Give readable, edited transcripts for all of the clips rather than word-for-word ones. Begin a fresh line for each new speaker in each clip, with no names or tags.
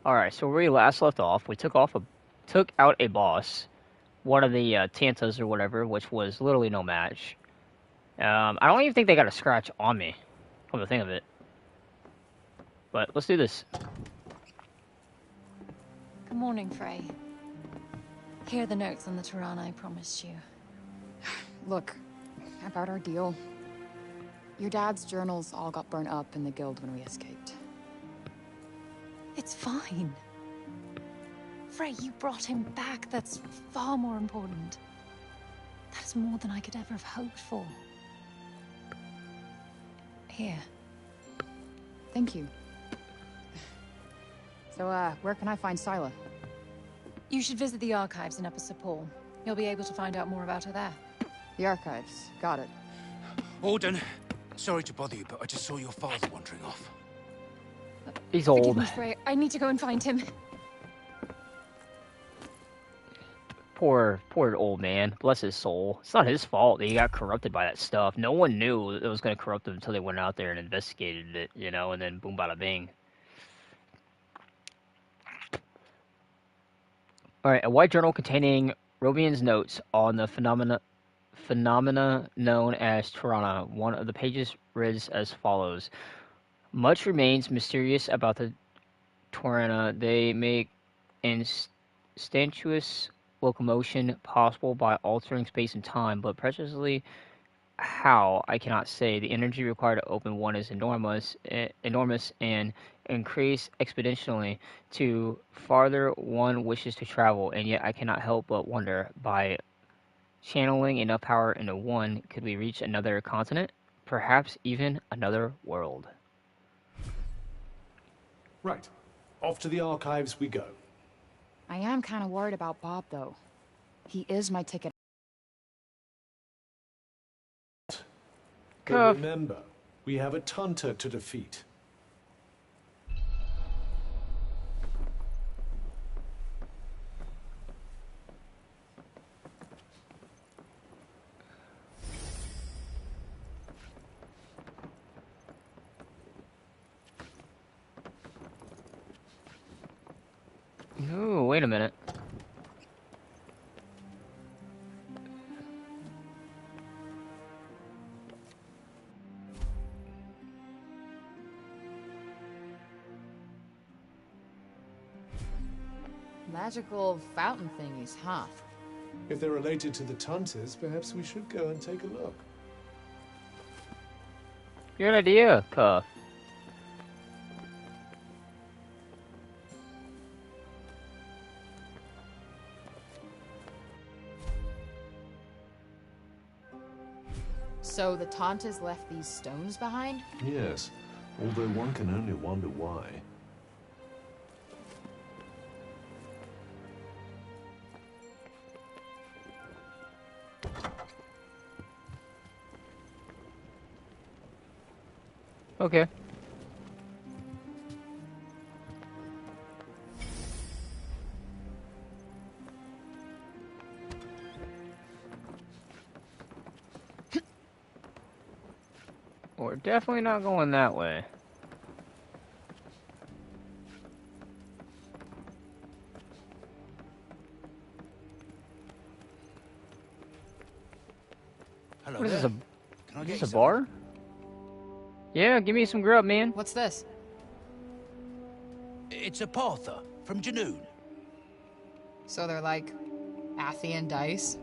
Alright, so where we last left off, we took out a boss, one of the Tantas or whatever, which was literally no match. I don't even think they got a scratch on me, come to think of it. But let's do this.
Good morning, Frey. Here are the notes on the Tirana I promised you.
Look, about our deal. Your dad's journals all got burnt up in the guild when we escaped.
It's fine. Frey, you brought him back. That's far more important. That's more than I could ever have hoped for. Here.
Thank you. So, where can I find Scylla?
You should visit the archives in Upper Sepul. You'll be able to find out more about her there.
The archives. Got it.
Auden, sorry to bother you, but I just saw your father wandering off.
He's
Forgive
old.
me, Frey. I need to go and find him.
Poor old man. Bless his soul. It's not his fault that he got corrupted by that stuff. No one knew it was going to corrupt him until they went out there and investigated it, you know, and then boom, bada, bing. Alright, a white journal containing Robian's notes on the phenomena known as Tirana. One of the pages reads as follows. Much remains mysterious about the Tirana. They make instantaneous locomotion possible by altering space and time, but precisely how, I cannot say. The energy required to open one is enormous and increase exponentially to farther one wishes to travel, and yet I cannot help but wonder, by channeling enough power into one, could we reach another continent? Perhaps even another world.
Right. Off to the archives we go.
I am kind of worried about Bob, though. He is my ticket.
But remember, we have a Tanta to defeat.
Ooh, wait a minute.
Magical fountain thingies, huh?
If they're related to the Tantas, perhaps we should go and take a look.
Good idea, Cuff.
So the Tantas left these stones behind?
Yes, although one can only wonder why.
Okay. We're definitely not going that way.
Hello
What is
there.
this,
Can I
is
get
this
you
a bar? Yeah, give me some grub, man.
What's this?
It's a Partha from Janoon.
So they're like Athian dice?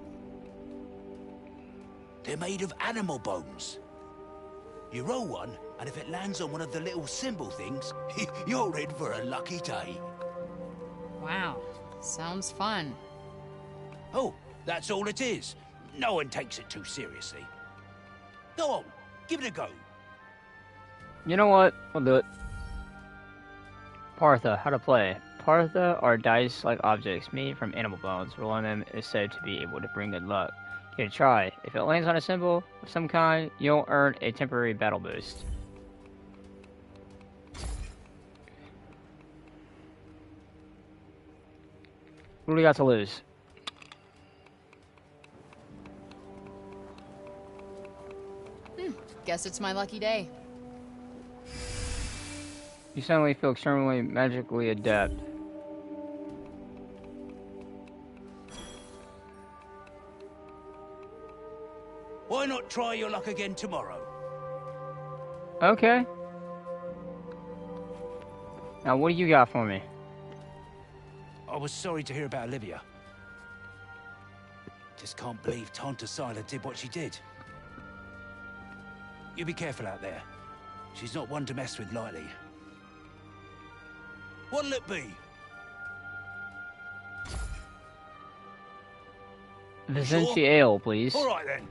They're made of animal bones. You roll one, and if it lands on one of the little symbol things, you're in for a lucky day.
Wow, sounds fun.
Oh, that's all it is. No one takes it too seriously. Go on, give it a go.
You know what? We'll do it. Partha, how to play. Partha are dice-like objects made from animal bones. Rolling them is said to be able to bring good luck. Give it a try. If it lands on a symbol of some kind, you'll earn a temporary battle boost. What do we got to lose?
Guess it's my lucky day.
You suddenly feel extremely magically adept.
Why not try your luck again tomorrow?
Okay. Now, what do you got for me?
I was sorry to hear about Olivia. Just can't believe Tanta Sila did what she did. You be careful out there. She's not one to mess with lightly. What'll it be?
Vicentia Ale, please.
All right then.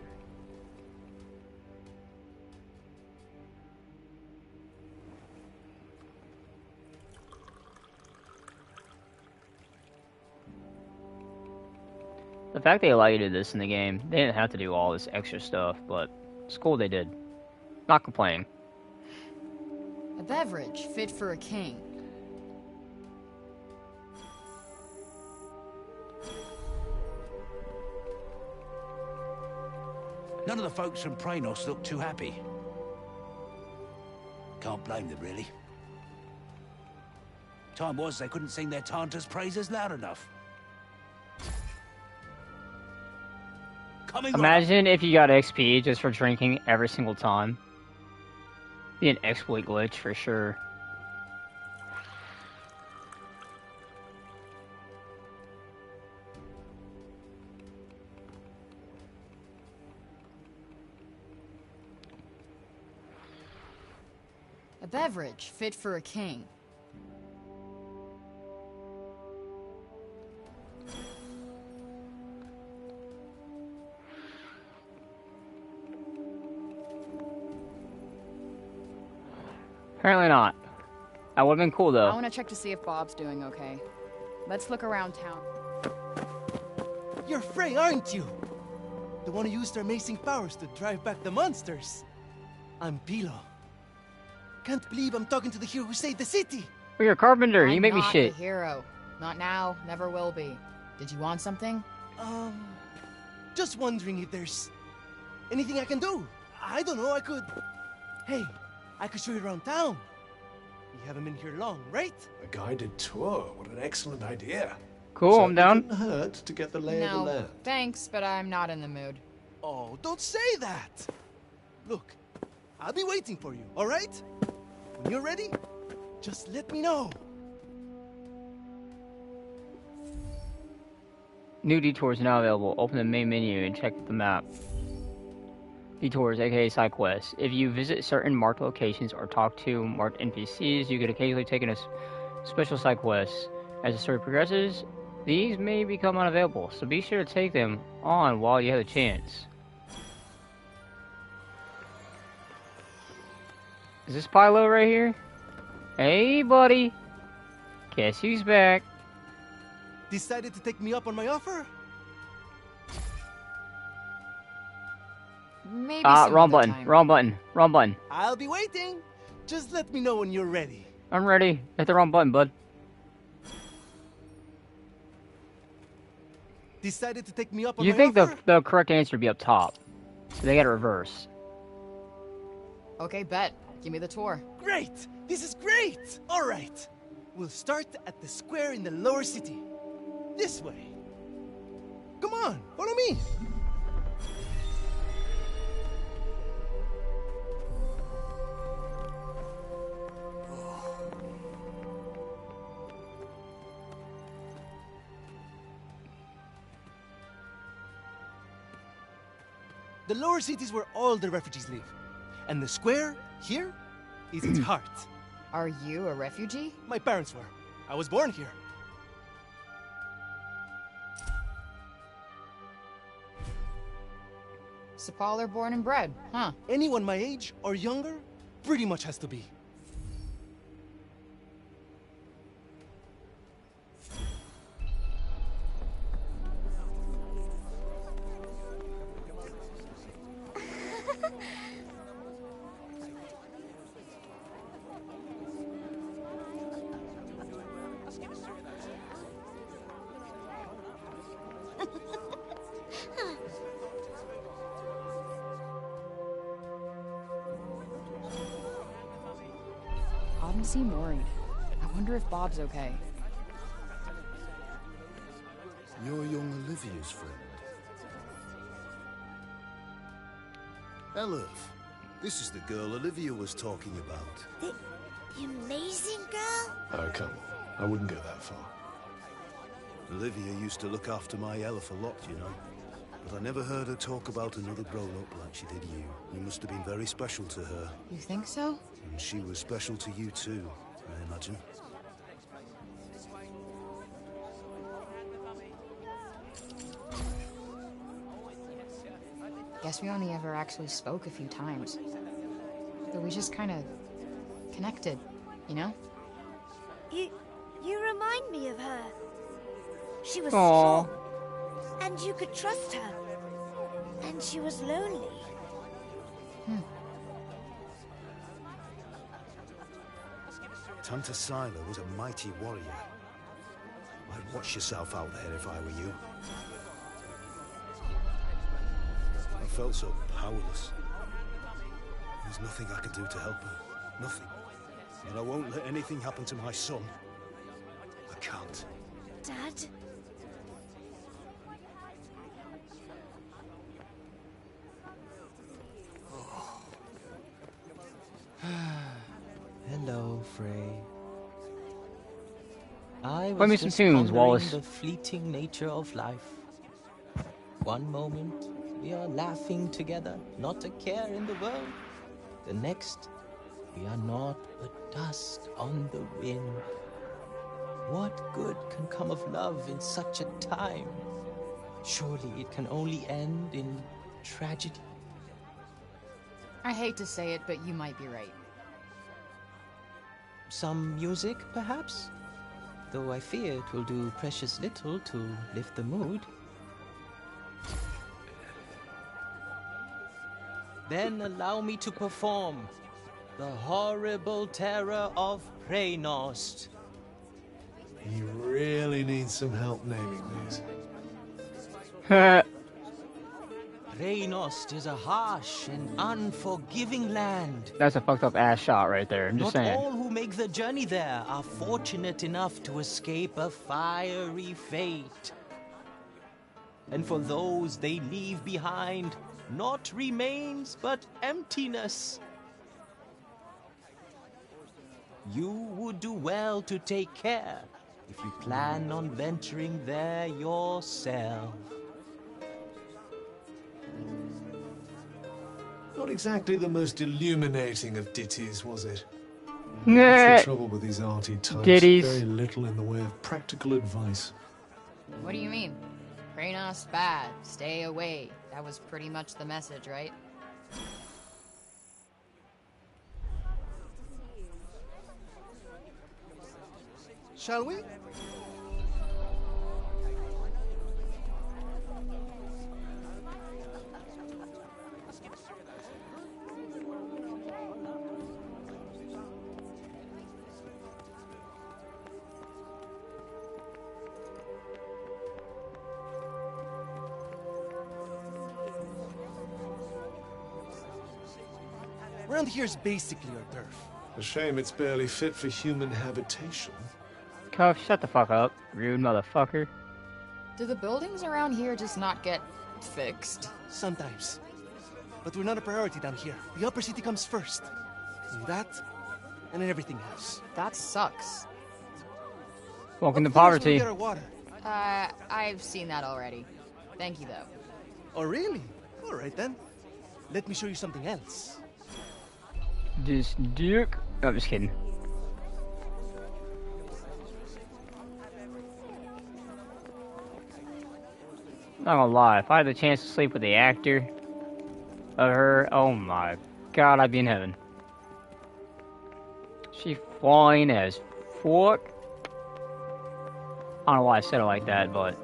The fact they allow you to do this in the game, they didn't have to do all this extra stuff, but it's cool they did. Not complaining.
A beverage fit for a king.
None of the folks from Praenos look too happy. Can't blame them, really. Time was they couldn't sing their Tanta's praises loud enough. Coming right
Imagine if you got XP just for drinking every single time. Be an exploit glitch for sure.
A beverage fit for a king.
Apparently not. That would've been cool
I
though.
want to check to see if Bob's doing okay. Let's look around town.
You're Frey, aren't you? The one who used her amazing powers to drive back the monsters. I'm Pilo. Can't believe I'm talking to the hero who saved the city.
Well, you're a carpenter. You
I'm
make me
not
shit.
a hero. Not now, never will be. Did you want something?
Just wondering if there's anything I can do. I don't know, I could... Hey, I could show you around town. You haven't been here long, right?
A guided tour. What an excellent idea.
Cool, I'm
Certainly
down.
couldn't hurt to get the lay of the
No,
land.
thanks, but I'm not in the mood.
Oh, don't say that. Look, I'll be waiting for you, all right? When you're ready, just let me know.
New detours now available. Open the main menu and check the map. Detours, aka side quests. If you visit certain marked locations or talk to marked NPCs, you can occasionally take in a special side quests. As the story progresses, these may become unavailable, so be sure to take them on while you have the chance. Is this Pilo right here? Hey, buddy. Guess who's back?
Decided to take me up on my offer?
Maybe
Ah,
some
wrong
other
button.
time.
Wrong button. Wrong button.
I'll be waiting. Just let me know when you're ready.
I'm ready. Hit the wrong button, bud.
Decided to take me up on
You
my
think
offer?
the correct answer would be up top. So they gotta reverse.
Okay, bet. Give me the tour.
Great! This is great! All right. We'll start at the square in the lower city. This way. Come on, follow me. The lower city is where all the refugees live. And the square, here, is its heart.
Are you a refugee?
My parents were. I was born here.
Sepaller born and bred, huh?
Anyone my age or younger pretty much has to be.
Autumn seemed worried. I wonder if Bob's okay.
You're young Olivia's friend. Elif, this is the girl Olivia was talking about.
The amazing girl?
Oh, come on. I wouldn't go that far.
Olivia used to look after my Elif a lot, you know. But I never heard her talk about another grown-up like she did you. You must have been very special to her.
You think so?
And she was special to you too, I imagine.
Guess we only ever actually spoke a few times. But we just kind of connected, you know?
You remind me of her. She was
Aw.
strong, and you could trust her. And she was lonely.
Tanta Sila was a mighty warrior. I'd watch yourself out there if I were you. I felt so powerless. There's nothing I could do to help her. Nothing. And I won't let anything happen to my son. I can't.
Dad?
Hello, Frey. I
Play me
was
some
just
tunes,
pondering
Wallace.
the fleeting nature of life. One moment, we are laughing together, not a care in the world. The next, we are naught but dust on the wind. What good can come of love in such a time? Surely it can only end in tragedy.
I hate to say it, but you might be right.
Some music, perhaps? Though I fear it will do precious little to lift the mood. Then allow me to perform the horrible terror of Preynost.
You really need some help naming these.
Preynost is a harsh and unforgiving land.
That's a fucked up ass shot right there. I'm just
Not
saying.
all who make the journey there are fortunate enough to escape a fiery fate. And for those they leave behind, naught remains but emptiness. You would do well to take care if you plan on venturing there yourself.
Not exactly the most illuminating of ditties, was it?
Nah.
That's the trouble with these arty types.
Ditties.
Very little in the way of practical advice.
What do you mean? Preynost bad. Stay away. That was pretty much the message, right?
Shall we? Around here is basically our turf.
A shame it's barely fit for human habitation.
Cuff, shut the fuck up, rude motherfucker.
Do the buildings around here just not get fixed?
Sometimes. But we're not a priority down here. The upper city comes first. And that, and then everything else.
That sucks.
Welcome to
Of course, we'll
poverty.
get our water.
I've seen that already. Thank you, though.
Oh, really? All right, then. Let me show you something else.
This dick. Oh, I'm just kidding. Not gonna lie, if I had the chance to sleep with the actor of her, oh my god, I'd be in heaven. She fine as fuck. I don't know why I said it like that, but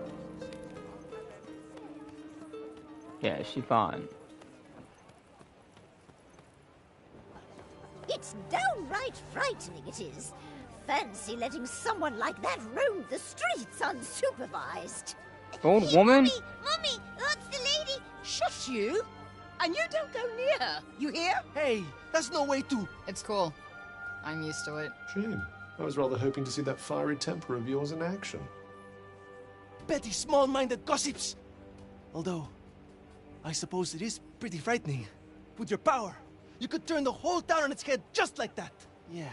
yeah, she fine.
It's downright frightening, it is. Fancy letting someone like that roam the streets unsupervised.
Old woman?
Mummy, that's the lady.
Shush you! And you don't go near her, you hear?
Hey, that's no way to...
It's cool. I'm used to it.
Shame. I was rather hoping to see that fiery temper of yours in action.
petty, small-minded gossips. Although, I suppose it is pretty frightening. with your power. You could turn the whole town on its head just like that. Yeah.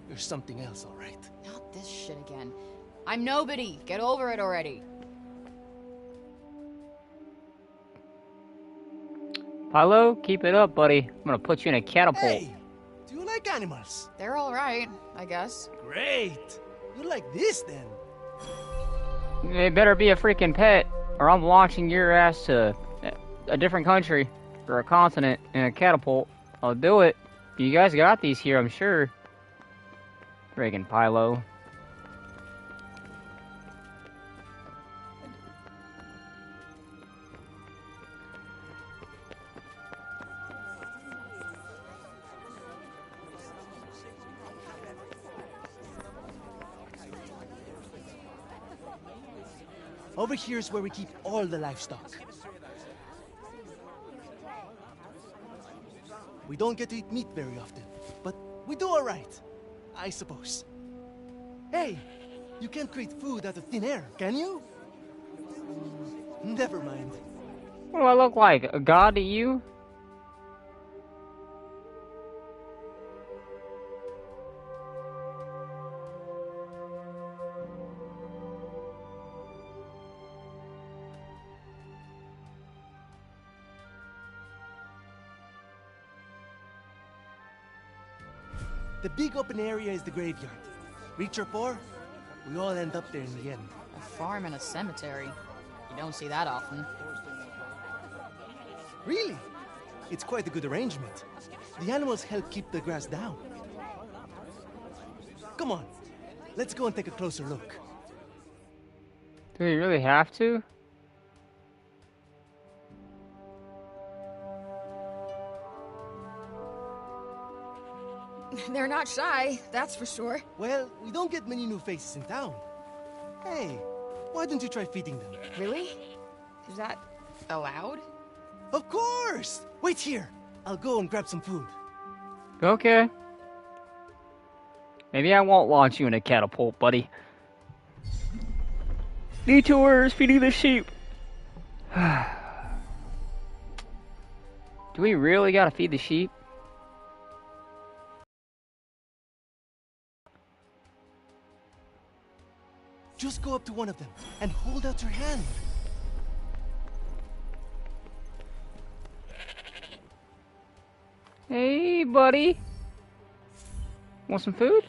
You're something else, all right.
Not this shit again. I'm nobody. Get over it already.
Pilo, keep it up, buddy. I'm gonna put you in a catapult.
Hey! Do you like animals?
They're alright, I guess.
Great! You like this, then?
It better be a freaking pet, or I'm launching your ass to a different country or a continent in a catapult. I'll do it. You guys got these here, I'm sure. Friggin' Pilo.
Over here is where we keep all the livestock. We don't get to eat meat very often, but we do all right, I suppose. Hey, you can't create food out of thin air, can you? Never mind.
What do I look like? A god to you?
The big open area is the graveyard. Rich or poor, we all end up there in the end.
A farm and a cemetery. You don't see that often.
Really? It's quite a good arrangement. The animals help keep the grass down. Come on, let's go and take a closer look.
Do we really have to?
They're not shy, that's for sure.
Well, we don't get many new faces in town. Hey, why don't you try feeding them?
Really? Is that allowed?
Of course! Wait here. I'll go and grab some food.
Okay. Maybe I won't launch you in a catapult, buddy. Detours, feeding the sheep. Do we really gotta feed the sheep?
Just go up to one of them and hold out your hand.
Hey, buddy. Want some food?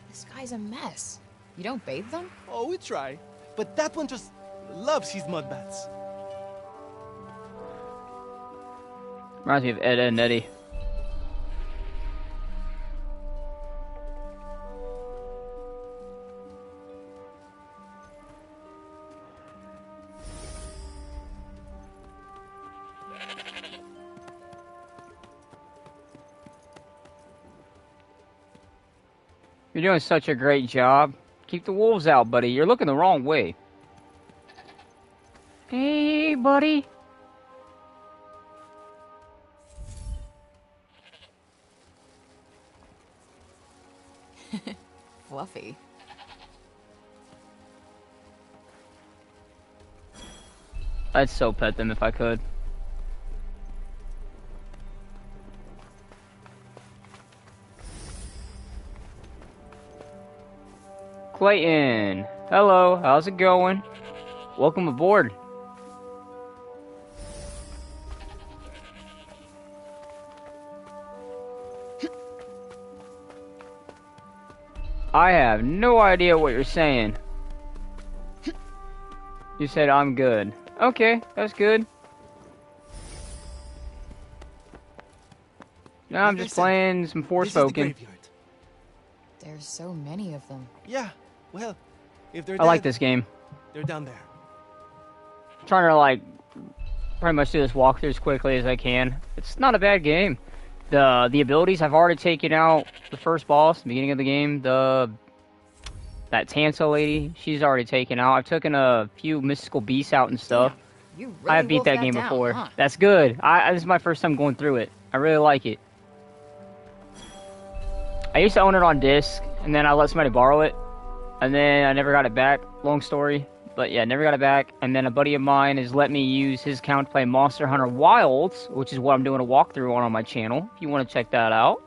This guy's a mess. You don't bathe them?
Oh, we try. But that one just loves his mud baths.
Reminds me of Ed, Edd and Eddy. You're doing such a great job. Keep the wolves out, buddy. You're looking the wrong way. Hey, buddy.
Fluffy.
I'd so pet them if I could. Clayton, hello, how's it going? Welcome aboard. I have no idea what you're saying. You said I'm good. Okay, that's good. Now I'm just playing some Forspoken.
There's so many of them.
Yeah, well, if they're
I like this game.
They're down there.
I'm trying to like pretty much do this walkthrough as quickly as I can. It's not a bad game. The abilities, I've already taken out the first boss, the beginning of the game. That Tansa lady, she's already taken out. I've taken a few mystical beasts out and stuff.
You really
I've beat that game
down,
before.
huh?
That's good. This is my first time going through it. I really like it. I used to own it on disc, and then I let somebody borrow it, and then I never got it back. Long story. But yeah, never got it back. And then a buddy of mine has let me use his account to play Monster Hunter Wilds, which is what I'm doing a walkthrough on my channel, if you want to check that out.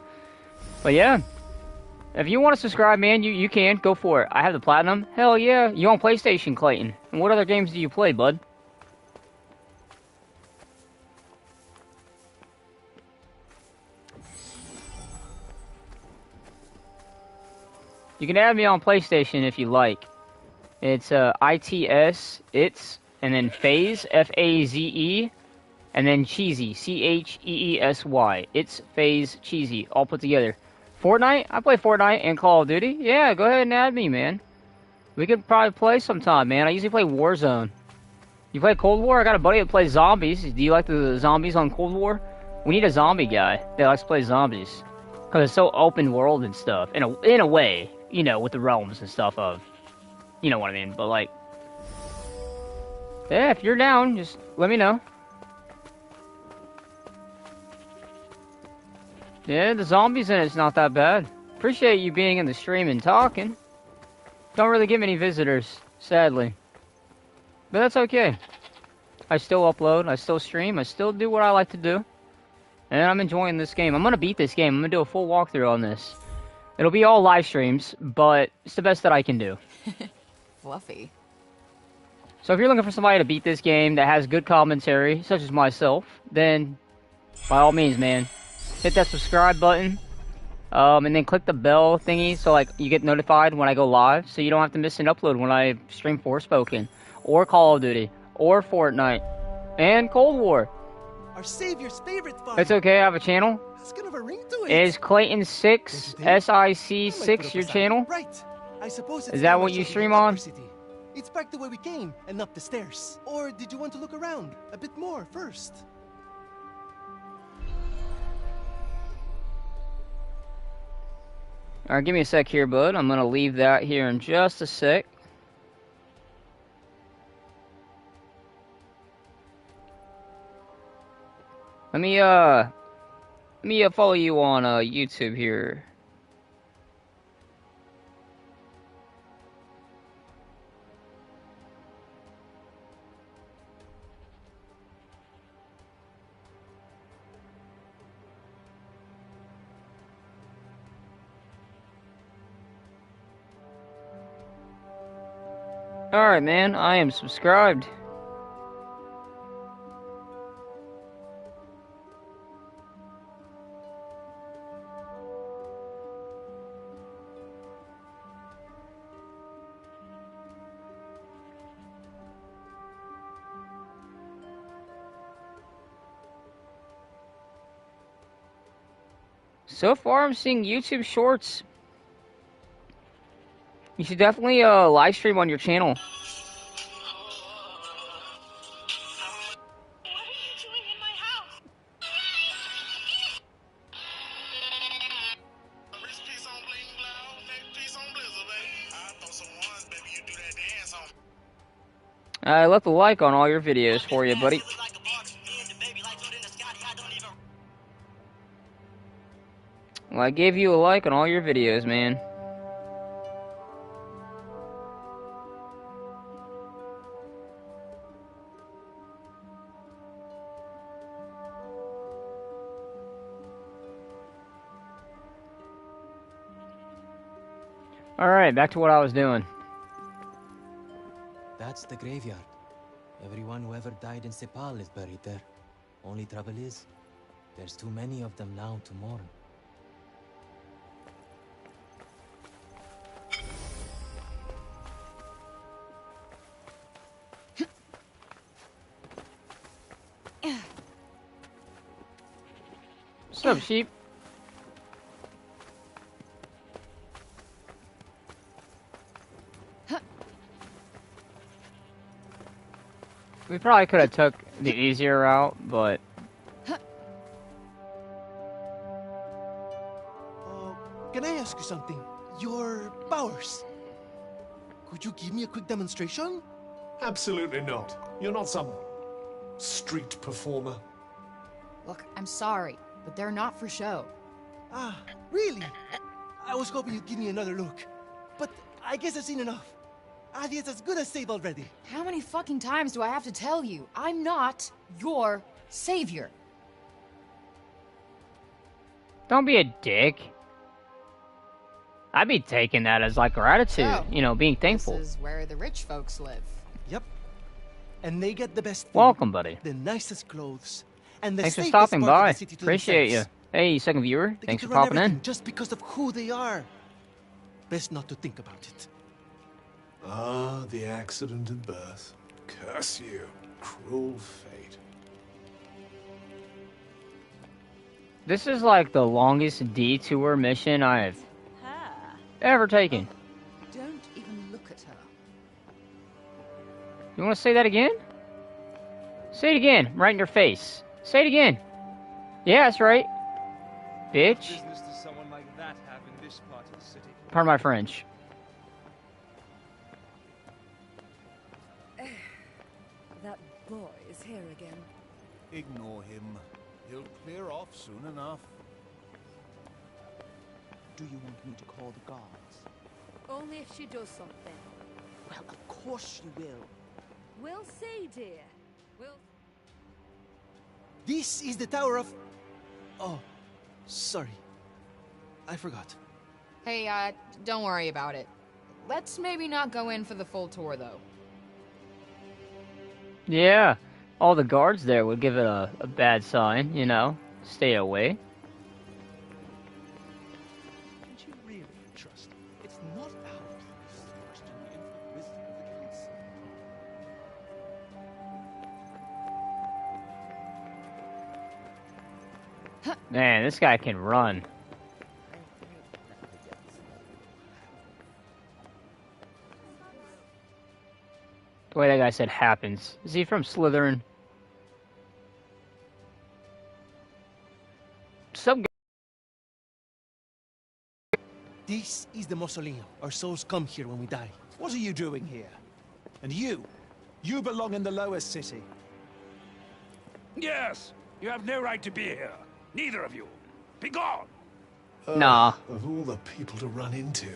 But yeah, if you want to subscribe, man, you can. Go for it. I have the Platinum. Hell yeah. You on PlayStation, Clayton? And what other games do you play, bud? You can add me on PlayStation if you like. It's ITS, and then Phase, F-A-Z-E, and then Cheesy, C-H-E-E-S-Y. It's Phase Cheesy, all put together. Fortnite? I play Fortnite and Call of Duty. Yeah, go ahead and add me, man. We could probably play sometime, man. I usually play Warzone. You play Cold War? I got a buddy that plays zombies. Do you like the zombies on Cold War? We need a zombie guy that likes to play zombies. Because it's so open world and stuff. In a way, you know, with the realms and stuff of... You know what I mean, but like... Yeah, if you're down, just let me know. Yeah, the zombies in it's not that bad. Appreciate you being in the stream and talking. Don't really get many visitors, sadly. But that's okay. I still upload, I still stream, I still do what I like to do. And I'm enjoying this game. I'm gonna beat this game. I'm gonna do a full walkthrough on this. It'll be all live streams, but it's the best that I can do.
Fluffy.
So if you're looking for somebody to beat this game that has good commentary, such as myself, then by all means, man, hit that subscribe button, and then click the bell thingy so like you get notified when I go live, so you don't have to miss an upload when I stream Forspoken, or Call of Duty, or Fortnite, and Cold War.
Our savior's favorite farm.
It's okay, I have a channel.
It's kind of a ring to it.
Is Clayton6, S-I-C-6 your channel?
Right. I suppose it's
Is that what you stream on?
City. It's back the way we came and up the stairs. Or did you want to look around a bit more first?
Alright, give me a sec here, bud. I'm gonna leave that here in just a sec. Let me follow you on YouTube here. Alright, man, I am subscribed. So far, I'm seeing YouTube Shorts. You should definitely live stream on your channel. I left a like on all your videos for you, buddy. Well, I gave you a like on all your videos, man. Alright, back to what I was doing.
That's the graveyard. Everyone who ever died in Sepal is buried there. Only trouble is, there's too many of them now to mourn.
What's up, sheep? We probably could have took the easier route, but...
Can I ask you something? Your powers. Could you give me a quick demonstration?
Absolutely not. You're not some street performer.
Look, I'm sorry, but they're not for show.
Ah, really? I was hoping you'd give me another look. But I guess I've seen enough. Adi is as good as saved already.
How many fucking times do I have to tell you? I'm not your savior.
Don't be a dick. I'd be taking that as like gratitude,
So,
you know, being thankful.
This is where the rich folks live.
Yep. And they get the best food,
Welcome, buddy.
the nicest clothes, and the
Thanks for
safest
stopping
part of
by.
the city to
Appreciate you.
themselves.
Hey, second viewer.
They
Thanks
get
for
to run
popping
everything
in.
just because of who they are. Best not to think about it.
Ah, the accident of birth. Curse you. Cruel fate.
This is like the longest detour mission I've ever taken.
Don't even look at her.
You want to say that again? Say it again, right in your face. Say it again. Yeah, that's right. Bitch.
Business does someone like that have in this part of the city?
Pardon my French.
That boy is here again.
Ignore him. He'll clear off soon enough.
Do you want me to call the guards?
Only if she does something.
Well, of course she will.
We'll see, dear. We'll...
This is the Tower of... Oh, sorry. I forgot.
Hey, don't worry about it. Let's maybe not go in for the full tour, though.
Yeah, all the guards there would give it a bad sign, you know. Stay away.
Can't you really trust? It's not our place to question the infinite wisdom of the council.
Man, this guy can run. The way that guy said happens. Is he from Slytherin? Some
This is the mausoleum. Our souls come here when we die.
What are you doing here? And you? You belong in the lower city.
Yes, you have no right to be here. Neither of you. Be gone.
Nah.
Of all the people to run into.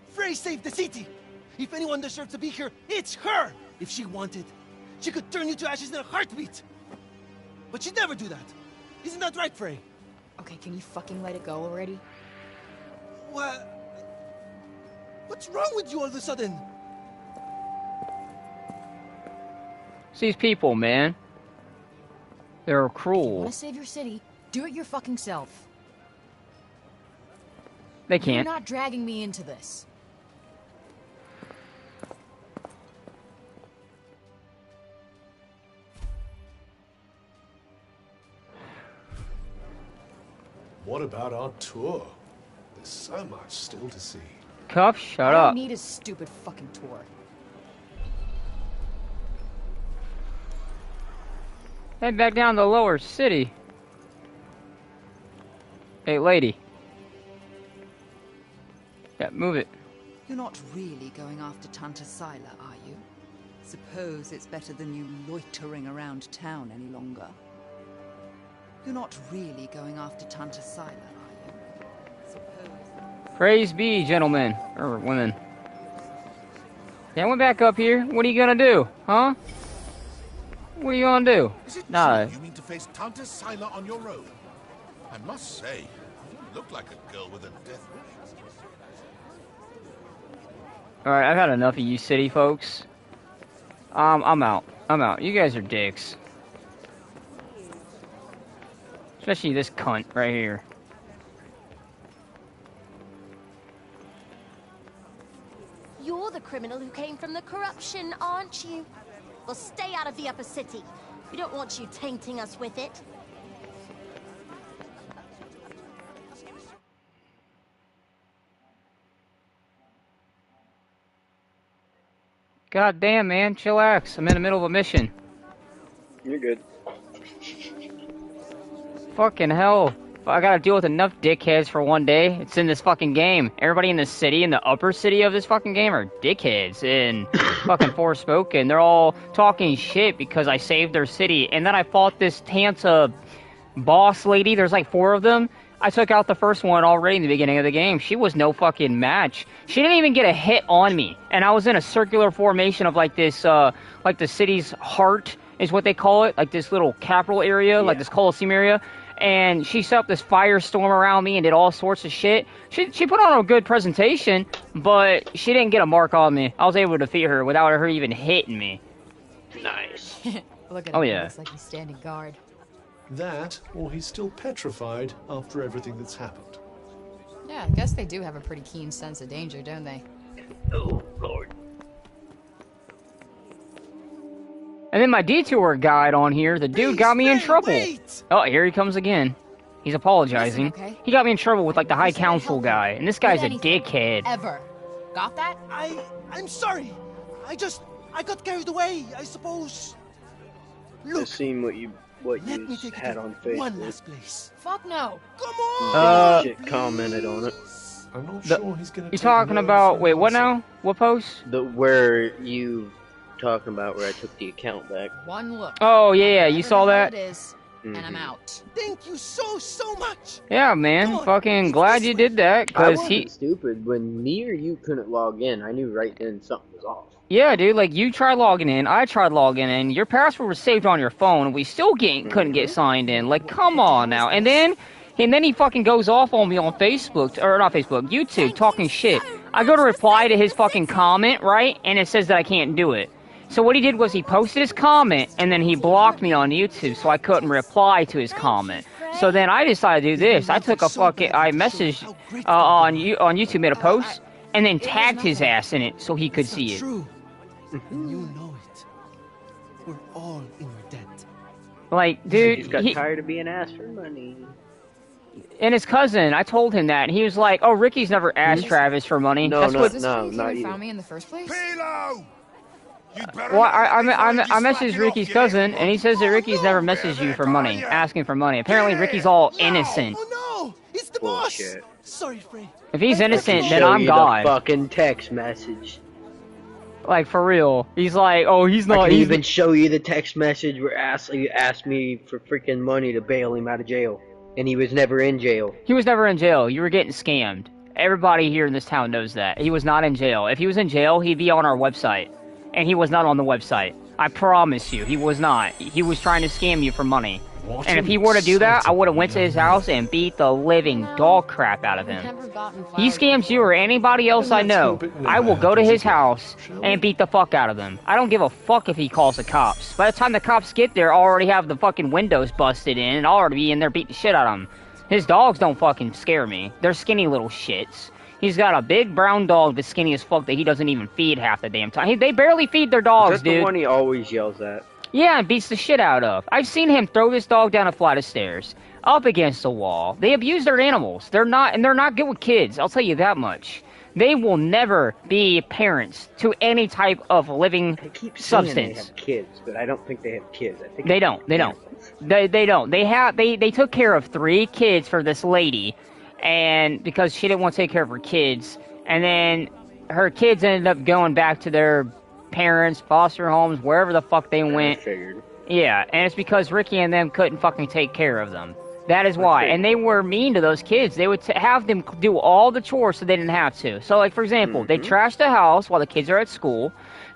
Frey saved the city! If anyone deserves to be here, it's her! If she wanted, she could turn you to ashes in a heartbeat! But she'd never do that. Isn't that right, Frey?
Okay, can you fucking let it go already?
What? What's wrong with you all of a sudden?
It's these people, man. They're
If you
cruel.
want to save your city, do it your fucking self.
They
You're
can't.
not dragging me into this.
What about our tour? There's so much still to see.
Cuff, shut
I
up.
don't need a stupid fucking tour.
Head back down to the lower city. Hey, lady. Yeah, move it.
You're not really going after Tanta Sila, are you? Suppose it's better than you loitering around town any longer. You're not really going after Tanta Sila, are you? Suppose...
Praise be, gentlemen. Or women. Yeah, I went back up here. What are you gonna do? Huh? What are you gonna do?
Is it
Nah.
true you mean to face Tanta Sila on your own? I must say, you look like a girl with a death wish.
Alright, I've had enough of you city folks. I'm out. I'm out. You guys are dicks. Especially this cunt right here.
You're the criminal who came from the corruption, aren't you? Well, stay out of the upper city. We don't want you tainting us with it.
God damn, man. Chillax. I'm in the middle of a mission.
You're good.
Fucking hell. I gotta deal with enough dickheads for one day. It's in this fucking game. Everybody in the city, in the upper city of this fucking game, are dickheads in fucking Forspoken. They're all talking shit because I saved their city. And then I fought this Tanta boss lady. There's like 4 of them. I took out the first one already in the beginning of the game. She was no fucking match. She didn't even get a hit on me. And I was in a circular formation of like this, like the city's heart is what they call it. Like this little capital area, like this Coliseum area. And she set up this firestorm around me and did all sorts of shit. She put on a good presentation, but she didn't get a mark on me. I was able to defeat her without her even hitting me.
Nice.
Look at
Oh,
him.
yeah.
Looks like he's standing guard.
That, or he's still petrified after everything that's happened.
Yeah, I guess they do have a pretty keen sense of danger, don't they?
Oh, Lord.
And then my detour guide on here, the dude got me in trouble. Oh, here he comes again. He's apologizing.
Okay.
He got me in trouble with like the High Council guy, and this guy's a dickhead.
Ever. Got that?
I'm sorry. I got carried away, I suppose. Look.
Just seeing what you
Let me take
had
you
on
to one
Facebook.
last place.
Fuck no.
Come on.
Shit commented on it.
I'm not sure he's gonna.
You talking about? Wait, what now? What post?
Where you talking about where I took the account back.
One look.
Oh yeah, you saw that?
It is, and I'm out.
Thank you so much.
Yeah, man. Fucking glad you did that,
I
cause
wasn't stupid. When me or you couldn't log in, I knew right then something was off.
Yeah, dude. Like you tried logging in, I tried logging in. Your password was saved on your phone, and we still couldn't get signed in. Like, come on now. And then he fucking goes off on me on Facebook, or not Facebook, YouTube, talking shit. I go to reply to his fucking comment, right? And it says that I can't do it. So what he did was he posted his comment, and then he blocked me on YouTube, so I couldn't reply to his comment. So then I decided to do this. I took a fucking, I messaged on YouTube, made a post, and then tagged his ass in it so he could see it.
True. And you know it. We're all in your debt.
Like, dude,
He's got tired of being asked for money.
And his cousin, I told him that, and he was like, "Oh, Ricky's never asked Travis for money."
No,
That's
no,
what.
no, not you.
Found me in the first place?
Well, I messaged Ricky's cousin, and he says that Ricky's never messaged you for money, asking for money. Apparently, Ricky's all innocent.
Oh no! It's the boss! Sorry, Frey.
If he's innocent, then
Show
I'm
you
God.
The fucking text message.
Like, for real. He's like, oh, he's not.
I can
he's
even show you the text message where you asked me for freaking money to bail him out of jail. And he was never in jail.
He was never in jail. You were getting scammed. Everybody here in this town knows that. He was not in jail. If he was in jail, he'd be on our website. And he was not on the website. I promise you, he was not. He was trying to scam you for money. And if he were to do that, I would have went to his house and beat the living dog crap out of him. He scams you or anybody else I know, I will go to his house and beat the fuck out of him. I don't give a fuck if he calls the cops. By the time the cops get there, I'll already have the fucking windows busted in, and I'll already be in there beating the shit out of him. His dogs don't fucking scare me. They're skinny little shits. He's got a big brown dog that's skinny as fuck that he doesn't even feed half the damn time. They barely feed their dogs,
Is that
dude.
the one he always yells at?
Yeah, and beats the shit out of. I've seen him throw this dog down a flight of stairs, up against the wall. They abuse their animals. They're not good with kids. I'll tell you that much. They will never be parents to any type of living substance.
They have kids, but I don't think they have kids. I think
They don't. They don't. They don't. They took care of 3 kids for this lady, and because she didn't want to take care of her kids, and then her kids ended up going back to their parents, foster homes, wherever the fuck they went. Yeah, and it's because Ricky and them couldn't fucking take care of them. That is why. And they were mean to those kids. They would have them do all the chores so they didn't have to. So, like, for example, they trashed the house while the kids are at school.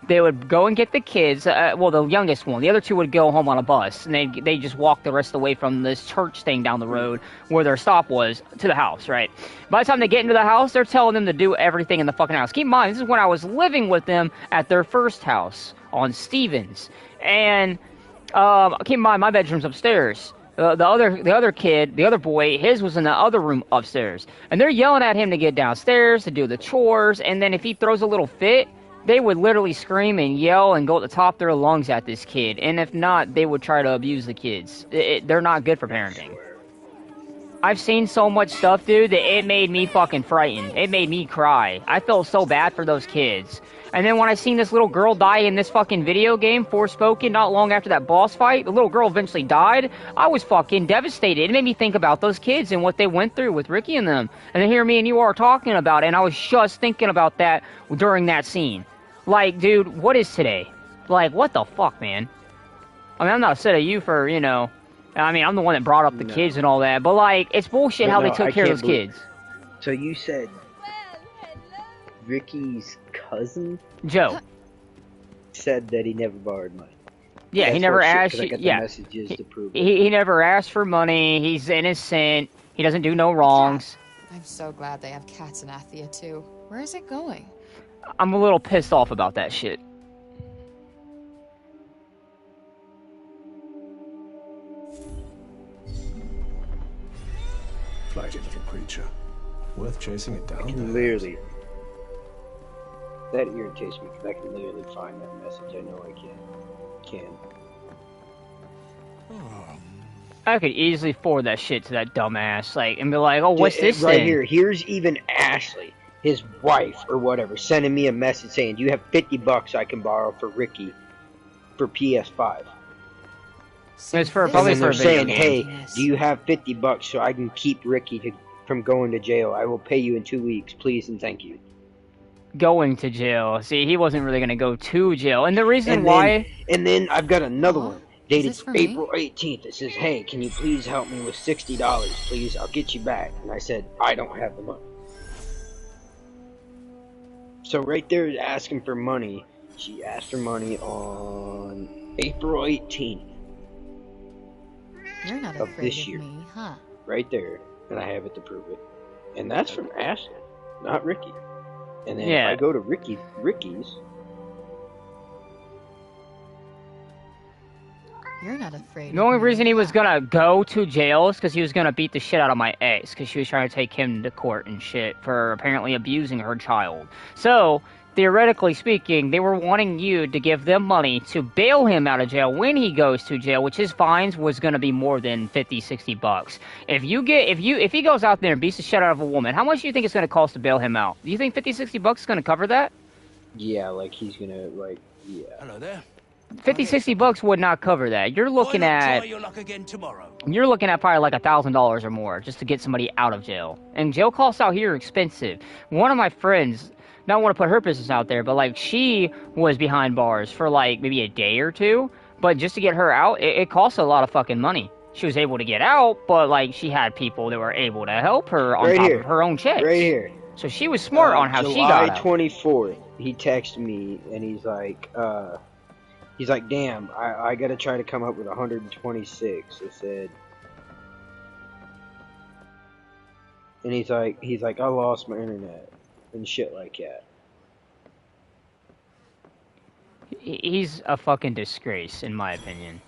They would go and get the kids, well, the youngest one. The other 2 would go home on a bus, and they just walk the rest of the way from this church thing down the road where their stop was to the house, right? By the time they get into the house, they're telling them to do everything in the fucking house. Keep in mind, this is when I was living with them at their first house on Stevens. And keep in mind, my bedroom's upstairs. The other kid, the other boy, his was in the other room upstairs. And they're yelling at him to get downstairs, to do the chores, and then if he throws a little fit, they would literally scream and yell and go at the top of their lungs at this kid. And if not, they would try to abuse the kids. They're not good for parenting. I've seen so much stuff, dude, that it made me fucking frightened. It made me cry. I felt so bad for those kids. And then when I seen this little girl die in this fucking video game, Forspoken, not long after that boss fight, the little girl eventually died, I was fucking devastated. It made me think about those kids and what they went through with Ricky and them. And then here me and you are talking about it, and I was just thinking about that during that scene. Like, dude, what is today? Like, what the fuck, man? I mean, I'm not upset at you for, I mean, I'm the one that brought up the kids and all that, but like, it's bullshit
But
how
no,
they took
I
care of
can't
those
believe-
kids.
So you said Ricky's cousin
Joe
said that he never borrowed money.
Yeah, he
That's
never
horseshit,
asked
'cause I
you.
got the
Yeah,
messages to prove it.
he never asked for money. He's innocent. He doesn't do no wrongs.
I'm so glad they have cats in Athia too. Where is it going?
I'm a little pissed off about that shit.
Flighty little creature. Worth chasing it down.
I can literally. That irritates me because I can literally find that message. I know I can.
I could easily forward that shit to that dumbass, like, and be like, "Oh, what's this
right
thing?"
here? Here's even Ashley, his wife or whatever, sending me a message saying, "Do you have $50 I can borrow for Ricky for PS5?"
It's for
And
probably
then
for a
they're
video
saying,
game.
"Hey, do you have $50 so I can keep Ricky from going to jail? I will pay you in 2 weeks, please and thank you."
Going to jail. See, he wasn't really gonna go to jail, and the reason
And
why.
and then I've got another one dated
this for me?
April 18th. It says, "Hey, can you please help me with $60, please? I'll get you back." And I said, "I don't have the money." So right there is asking for money. She asked for money on April 18th
You're not
of
afraid
this
of
year.
me, huh?
Right there. And I have it to prove it. And that's from Ashley, not Ricky. And then
Yeah.
if I go to Ricky's,
You're not afraid.
The only reason he was gonna go to jail is because he was gonna beat the shit out of my ex, because she was trying to take him to court and shit for apparently abusing her child. So, theoretically speaking, they were wanting you to give them money to bail him out of jail when he goes to jail, which his fines was gonna be more than $50-$60. If he goes out there and beats the shit out of a woman, how much do you think it's gonna cost to bail him out? Do you think $50-$60 is gonna cover that?
yeah, like he's gonna, like, yeah.
Hello there.
$50-$60 would not cover that. You're looking
Why not
at
try your luck again tomorrow?
You're looking at probably like $1,000 or more just to get somebody out of jail. And jail costs out here are expensive. One of my friends, not want to put her business out there, but like she was behind bars for like maybe a day or two. But just to get her out, it costs a lot of fucking money. She was able to get out, but like she had people that were able to help her on
Right
top
here.
of her own checks.
Right here.
So she was smart on how she got out.
July 24th, he texted me and he's like, damn, I gotta try to come up with 126. I said, and he's like, I lost my internet and shit like that.
He's a fucking disgrace, in my opinion.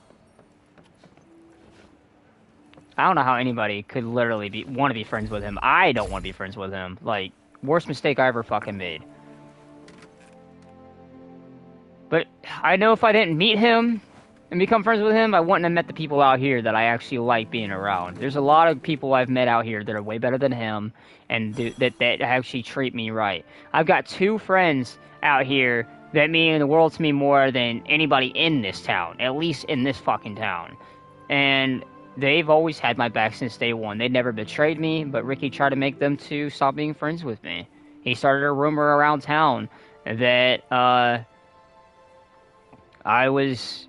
I don't know how anybody could literally want to be friends with him. I don't want to be friends with him. Like, worst mistake I ever fucking made. But I know if I didn't meet him and become friends with him, I wouldn't have met the people out here that I actually like being around. There's a lot of people I've met out here that are way better than him and that actually treat me right. I've got 2 friends out here that mean the world to me more than anybody in this town, at least in this fucking town. And they've always had my back since day one. They never betrayed me, but Ricky tried to make them to stop being friends with me. He started a rumor around town that I was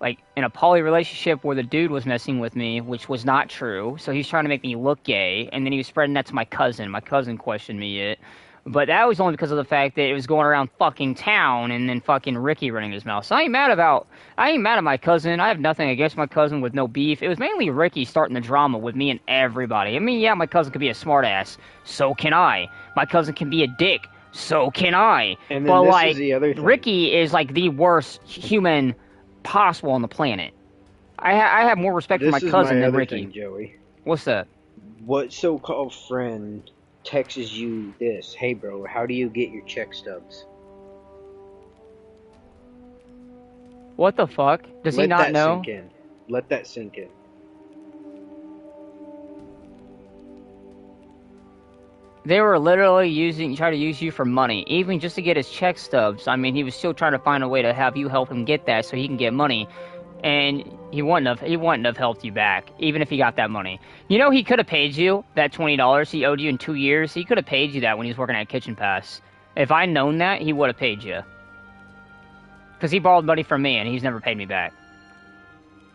like in a poly relationship where the dude was messing with me, which was not true. So he's trying to make me look gay, and then he was spreading that to my cousin. My cousin questioned me it. But that was only because of the fact that it was going around fucking town and then fucking Ricky running his mouth. So I ain't mad at my cousin. I have nothing against my cousin with no beef. It was mainly Ricky starting the drama with me and everybody. I mean, yeah, my cousin could be a smartass. So can I. My cousin can be a dick. So can I.
And then
but
this
like,
is the other thing.
Ricky is like the worst human possible on the planet. I have more respect for my cousin than Ricky.
Thing, Joey.
What's that?
What so-called friend texts you this? Hey, bro, how do you get your check stubs?
What the fuck? Does he not know?
Sink in. Let that sink in.
They were literally trying to use you for money, even just to get his check stubs. I mean, he was still trying to find a way to have you help him get that so he can get money. And he wouldn't have helped you back, even if he got that money. You know, he could have paid you that $20 he owed you in 2 years. He could have paid you that when he was working at Kitchen Pass. If I'd known that, he would have paid you. Because he borrowed money from me, and he's never paid me back.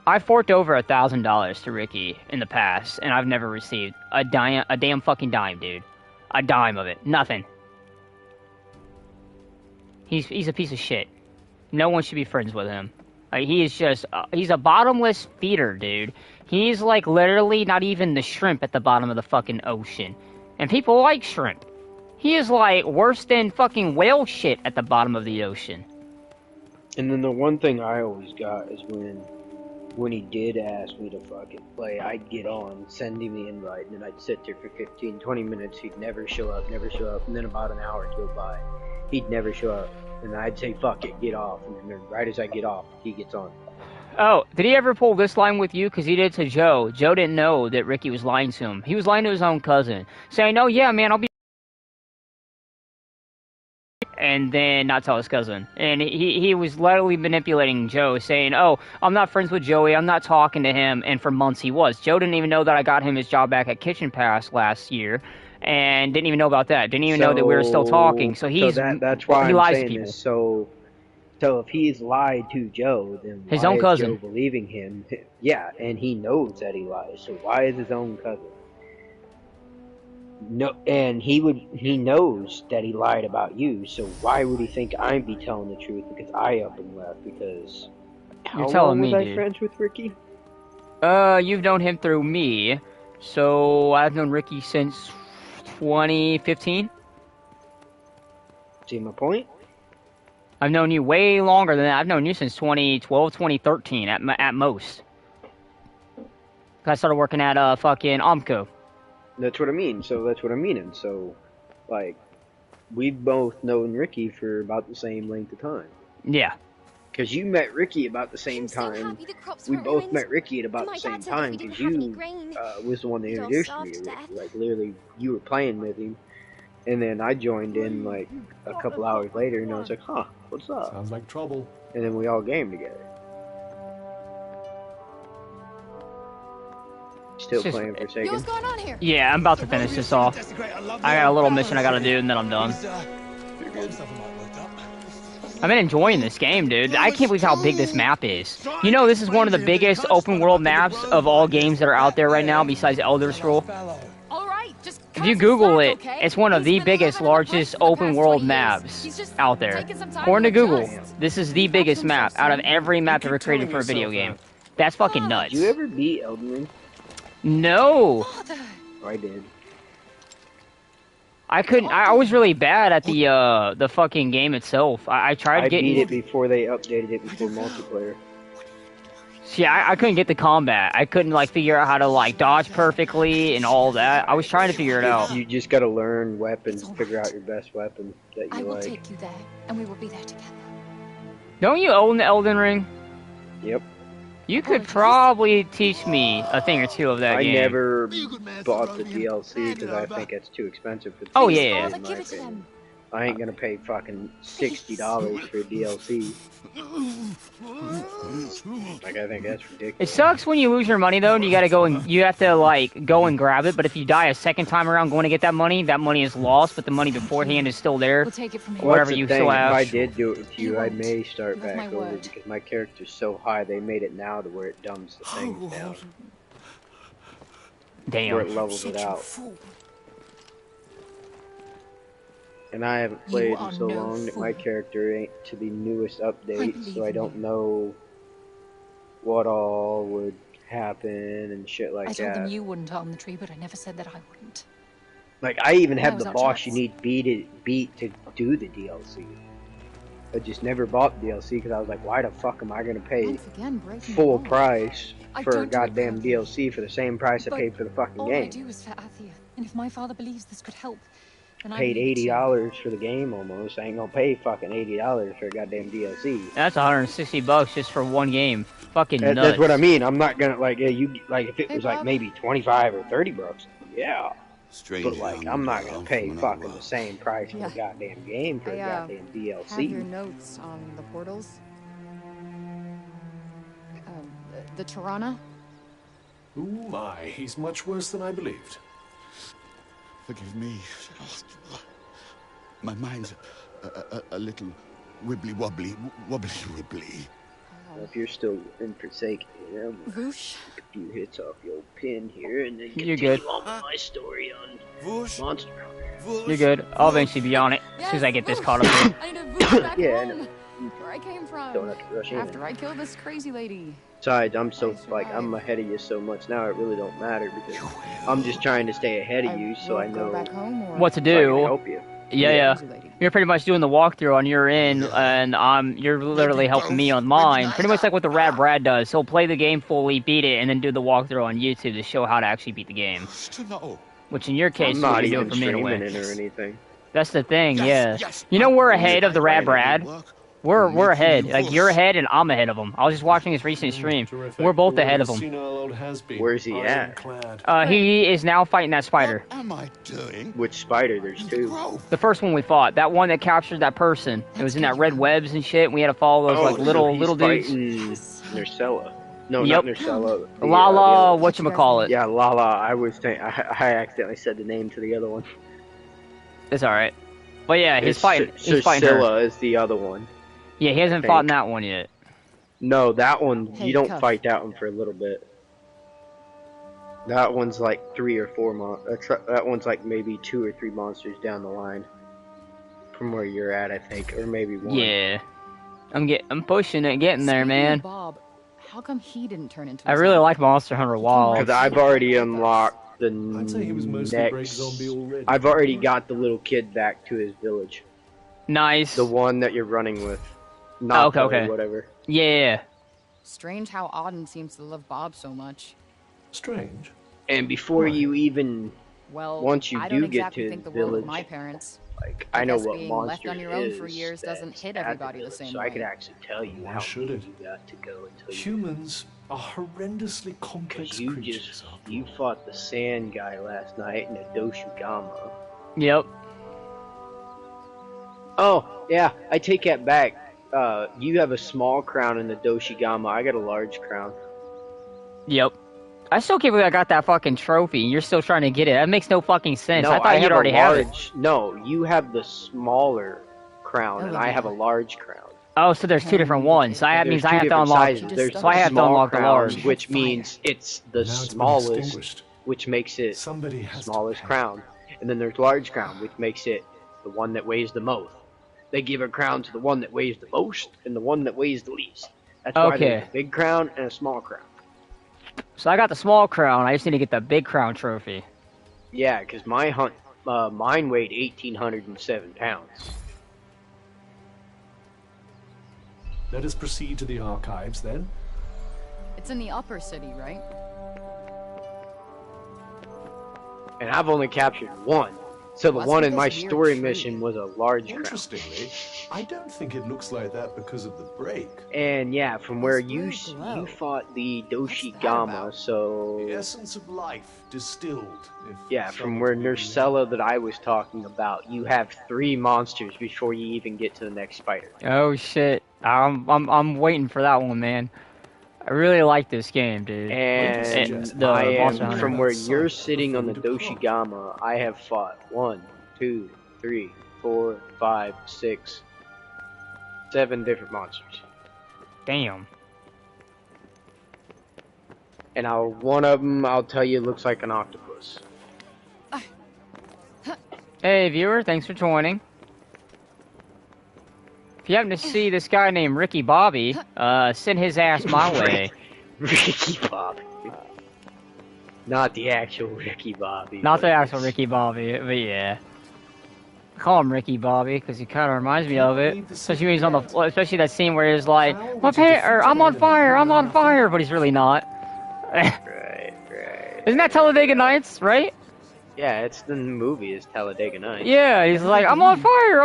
I forked over $1,000 to Ricky in the past, and I've never received a damn fucking dime, dude. A dime of it. Nothing. He's a piece of shit. No one should be friends with him. Like, he is just, he's a bottomless feeder, dude. He's like literally not even the shrimp at the bottom of the fucking ocean. And people like shrimp. He is like worse than fucking whale shit at the bottom of the ocean.
And then the one thing I always got is when he did ask me to fucking play, I'd get on, send him the invite, and then I'd sit there for 15, 20 minutes. He'd never show up, and then about an hour would go by. He'd never show up, and I'd say, fuck it, get off. And then right as I get off, he gets on.
Oh, did he ever pull this line with you? Because he did to Joe. Joe didn't know that Ricky was lying to him. He was lying to his own cousin, saying, oh yeah, man, I'll be... And then not tell his cousin. And he was literally manipulating Joe, saying, oh, I'm not friends with Joey, I'm not talking to him, and for months he was. Joe didn't even know that I got him his job back at Kitchen Pass last year, and didn't even know about that. Didn't even know that we were still talking, so he's...
that's why
he
I'm
lies
saying
to people.
this. So if he's lied to Joe, then
his
why
own
is
cousin.
Joe believing him? Yeah, and he knows that he lies, so why is his own cousin? No, and he knows that he lied about you, so why would he think I'd be telling the truth? Because I up and left, because
You're telling me,
was I
dude.
friends with Ricky?
You've known him through me, so I've known Ricky since 2015.
See my point?
I've known you way longer than that. I've known you since 2012, 2013 at most. I started working at fucking Omco.
That's what I mean. So that's what I'm meaning. So, like, we've both known Ricky for about the same length of time.
Yeah.
Because you met Ricky about the same time. We both met Ricky at about the same time. Because you was the one that introduced me to Ricky. Like, literally, you were playing with him. And then I joined in, like, a couple hours later. And I was like, huh, what's up?
Sounds like trouble.
And then we all gamed together. Still playing Forsaken.
What's going on here?
Yeah, I'm about to finish this off. I got a little mission I gotta do, and then I'm done. I've been enjoying this game, dude. I can't believe how big this map is. You know, this is one of the biggest open world maps of all games that are out there right now, besides Elder Scrolls. If you Google it, it's one of the biggest, largest open world maps out there. According to Google, this is the biggest map out of every map ever created for a video game. That's fucking nuts.
Did you ever beat Elden Ring?
No.
I did.
I couldn't. I was really bad at the fucking game itself. I tried getting.
I beat it before they updated it before multiplayer.
See, I couldn't get the combat. I couldn't like figure out how to like dodge perfectly and all that. I was trying to figure it out.
You just gotta learn weapons, figure out your best weapon that you like.
I will take you there, and we will be there together.
Don't you own the Elden Ring?
Yep.
You could probably teach me a thing or two of that game.
I never bought the DLC because I think it's too expensive for the
Oh yeah.
I ain't gonna pay fucking $60 for DLC. Like, I think that's ridiculous.
It sucks when you lose your money though, and you gotta go and you have to like go and grab it. But if you die a second time around going to get that money is lost. But the money beforehand is still there.
We'll take it from here.
Whatever you still have.
If I did do it with you, I may start back over because my character's so high. They made it now to where it dumbs the things down.
Damn.
Where it levels it out. And I haven't played in so long that my character ain't to the newest updates, so I don't know what all would happen and shit like that.
I told them you wouldn't harm the tree, but I never said that I wouldn't.
Like, I even have the boss you need beat to do the DLC. I just never bought the DLC because I was like, why the fuck am I gonna pay full price for a goddamn DLC for the same price I paid for the fucking game?
All I do is for Athia, and if my father believes this could help, then I
paid $80 for the game almost. I ain't gonna pay fucking $80 for a goddamn DLC.
That's $160 just for one game. Fucking nuts.
That's what I mean. I'm not gonna like you like if it was like maybe 25 or $30. Yeah. But like I'm not gonna pay fucking the same price for a goddamn game for a goddamn DLC.
Have your notes on the portals. The Tirana.
Ooh my, he's much worse than I believed.
Forgive me. My mind's a little wibbly-wobbly.
If you're still in Forsaken, you know,
Voosh.
a few hits off the old pin here, and then
You're
continue
good.
on with my story on Monster Hunter.
You're good. I'll eventually be on it as soon as I get this caught up here.
I need to voosh back
Yeah, I
home.
know.
Where I came from.
Don't have to rush in.
After I killed this crazy lady.
Besides, I'm so I'm ahead of you so much now. It really don't matter because I'm just trying to stay ahead of you, so I know
What to
so I can
do.
help you.
Yeah. You're pretty much doing the walkthrough on your end, and you're literally helping me on mine. Pretty much like what the Rad Brad does. He'll play the game fully, beat it, and then do the walkthrough on YouTube to show how to actually beat the game. Which in your case,
I'm
is
not
what you're
even
doing for me in a
streaming
way.
it or anything.
That's the thing, yeah. You know we're ahead of the Rad Brad. We're ahead. Like you're ahead and I'm ahead of him. I was just watching his recent stream. We're both ahead of him.
Where's he at?
He is now fighting that spider.
What am I doing?
Which spider? There's two.
The first one we fought, that one that captured that person. It was in that red webs and shit. We had to follow those like little dudes.
Nursella. No,
Yep.
not Nursella.
Lala, whatchamacallit.
Yeah, Lala. I accidentally said the name to the other one.
It's alright. But yeah, he's fighting. He's fighting her.
Scylla is the other one.
Yeah, he hasn't fought in that one yet.
No, that one,
Hey,
you don't
Cuff.
fight that one for a little bit. That one's like 3 or 4 that one's like maybe 2 or 3 monsters down the line. From where you're at, I think. Or maybe 1.
Yeah. I'm pushing it, getting there,
Speaking
man.
of Bob, how come he didn't turn into?
I really like Monster Hunter Wilds.
Because I've already unlocked the
I'd say he was mostly great zombie already.
I've already got the little kid back to his village.
Nice.
The one that you're running with. Not
okay.
whatever.
Yeah.
Strange how Auden seems to love Bob so much.
Strange.
And before you even,
Well,
once you
I
do
don't
get
exactly
to
think the
his
world
village,
of my parents.
like I know
guess
what
being
monster
left on your own
is
for years doesn't
that's
hit
at
everybody the
village,
same
so
way.
I could actually tell you
Why
how
should it?
you got to go until
Humans are horrendously complex
you
creatures.
you fought the sand guy last night in a Doshugama.
Yep.
Oh yeah, I take that back. You have a small crown in the Doshigama. I got a large crown.
Yep. I still can't believe I got that fucking trophy and you're still trying to get it. That makes no fucking sense.
No,
I thought you'd already have it.
No, you have the smaller crown, and I have a large crown.
Oh, so there's two different ones. So that means I have to unlock.
There's
So I have to
small
unlock the
crowns,
large.
which means it's the
Now it's been
smallest,
extinguished.
which makes it
Somebody
the
has to
smallest
pay.
crown. And then there's large crown, which makes it the one that weighs the most. They give a crown to the one that weighs the most and the one that weighs the least. That's why
Okay.
there's a big crown and a small crown.
So I got the small crown. I just need to get the big crown trophy.
Yeah, because mine weighed 1,807 pounds.
Let us proceed to the archives then.
It's in the upper city, right?
And I've only captured one. So the
Well, that's
one in
because
my
we're
story
tree.
mission was a large crown.
Interestingly, I don't think it looks like that because of the break.
And yeah, from where you
very glow.
you fought the
that
Doshigama,
about?
so
The essence of life distilled. If
yeah, from
someone
where
could even-
Nursella that I was talking about, you have 3 monsters before you even get to the next spider.
Oh shit. I'm waiting for that one, man. I really like this game, dude.
And
the
I
Monster
am
Hunter.
from where you're sitting on the
before we depart.
Doshigama. I have fought 1, 2, 3, 4, 5, 6, 7 different monsters.
Damn.
And one of them, I'll tell you, looks like an octopus.
Hey viewer, thanks for joining. If you happen to see this guy named Ricky Bobby, send his ass my way.
Ricky Bobby. Not the actual Ricky Bobby.
Not the actual Ricky Bobby, but yeah. I call him Ricky Bobby because he kind of reminds me of it. Especially when he's on the, especially that scene where he's like, I'm on fire, but he's really not.
Right.
Isn't that Talladega Nights, right?
Yeah, it's the movie is Talladega Nights.
Yeah, he's like, I'm on fire.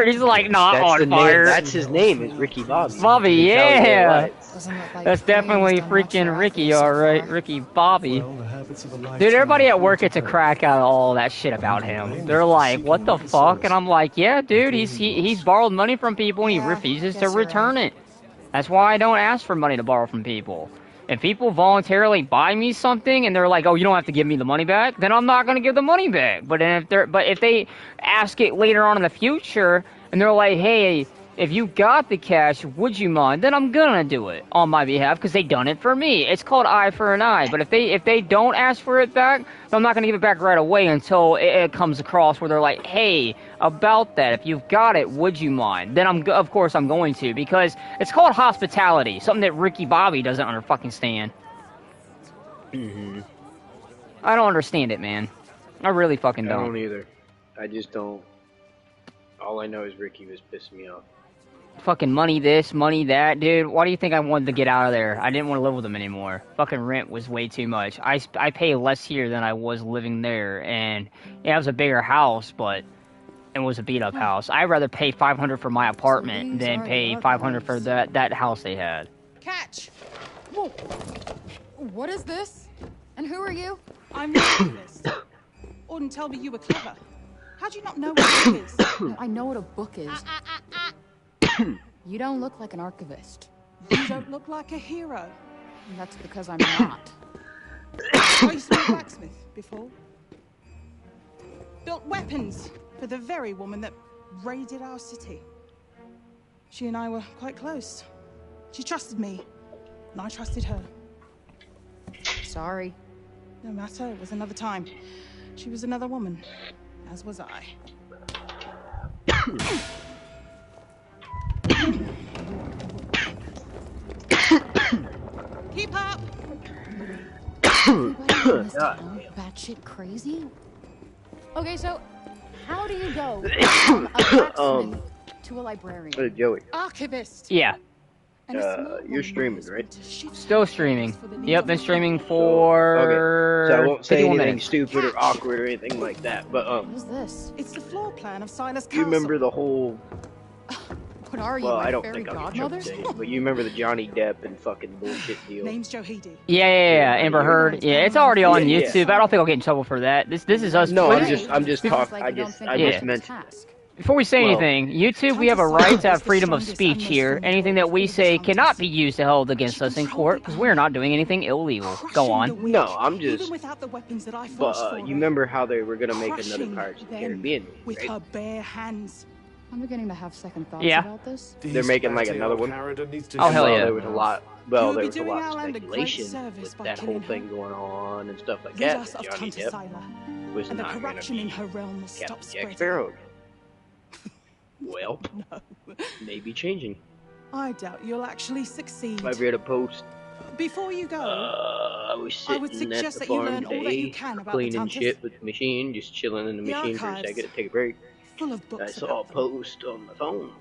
And he's like, not
That's
on
the
fire.
Name, that's his name, is Ricky Bobby.
Bobby,
Talladega
yeah.
Nights.
That's definitely freaking Ricky, alright. Ricky Bobby. Dude, everybody at work gets a crack out of all that shit about him. They're like, what the fuck? And I'm like, yeah, dude, he's borrowed money from people and he refuses to return it. That's why I don't ask for money to borrow from people. If people voluntarily buy me something and they're like, "Oh, you don't have to give me the money back," then I'm not gonna give the money back. But if they ask it later on in the future and they're like, "Hey, If you got the cash, would you mind? Then I'm gonna do it on my behalf because they done it for me. It's called eye for an eye. But if they don't ask for it back, I'm not gonna give it back right away until it comes across where they're like, hey, about that. If you've got it, would you mind? Then of course I'm going to, because it's called hospitality. Something that Ricky Bobby doesn't understand. I don't understand it, man. I really fucking don't.
I don't either. I just don't. All I know is Ricky was pissing me off.
Fucking money this, money that, dude. Why do you think I wanted to get out of there? I didn't want to live with him anymore. Fucking rent was way too much. I pay less here than I was living there, and yeah, it was a bigger house, but it was a beat up house. I'd rather pay $500 for my apartment than pay $500 for that house they had.
Catch! Whoa. What is this? And who are you?
I'm the archivist. Auden told me you were clever. How do you not know what it is?
No, I know what a book is. You don't look like an archivist.
You don't look like a hero.
That's because I'm not.
I used to be a blacksmith before. Built weapons for the very woman that raided our city. She and I were quite close. She trusted me, and I trusted her.
Sorry.
No matter, it was another time. She was another woman, as was I. Keep up!
Everybody in this town batshit crazy? Okay, so how do you go from a blacksmith to a librarian?
Joey.
Archivist!
Yeah.
You're streaming, right?
Still streaming. Yep, been streaming for...
Okay. So I won't say
51
anything
minutes.
stupid or awkward or anything like that, but
What is this?
It's the floor plan of Silas
you remember the whole...
What are you,
Well,
my
I don't
fairy
think I'll get
godmother?
trouble today, but you remember the Johnny Depp and fucking bullshit deal.
Name's Johidi.
Yeah, Amber Heard. Yeah, it's already on
Yeah.
YouTube. I don't think I'll get in trouble for that. This is us.
No,
putting-
I'm just talking. I just mentioned it.
Before we say
Well-
anything, YouTube, we have a right to have freedom of speech here. Anything that we say cannot be used to held against us in court, because we're not doing anything illegal. Go on.
No, I'm just.
Even without the weapons that I
But
forged for
you
her.
remember how they were gonna make another
Crushing
Pirates of the
them
Caribbean movie,
with
right?
her bare hands.
I'm beginning to have second thoughts
Yeah.
about this.
They're making like another one.
Oh, hell yeah.
There was a lot. Well, there was a
doing
lot
our
of
land a great
speculation
service
with
by
that whole
killing her.
thing going on and stuff like
Rid
that.
us
that
of
Johnny
Tanta
Depp
Sila,
was
and the
not gonna
corruption
be
in her realm will stop
Captain Jack
spreading.
Sparrow. Well, maybe changing.
I doubt you'll actually succeed.
I read a post.
Before you go,
I was
I would
sitting at
suggest
the
that you
farm
learn all that you
today,
can about the
cleaning
Tantas.
shit with the machine, just chilling in the
The
machine for a
archives.
second to take a break.
full of
I
books
saw a
about them.
post on my phone.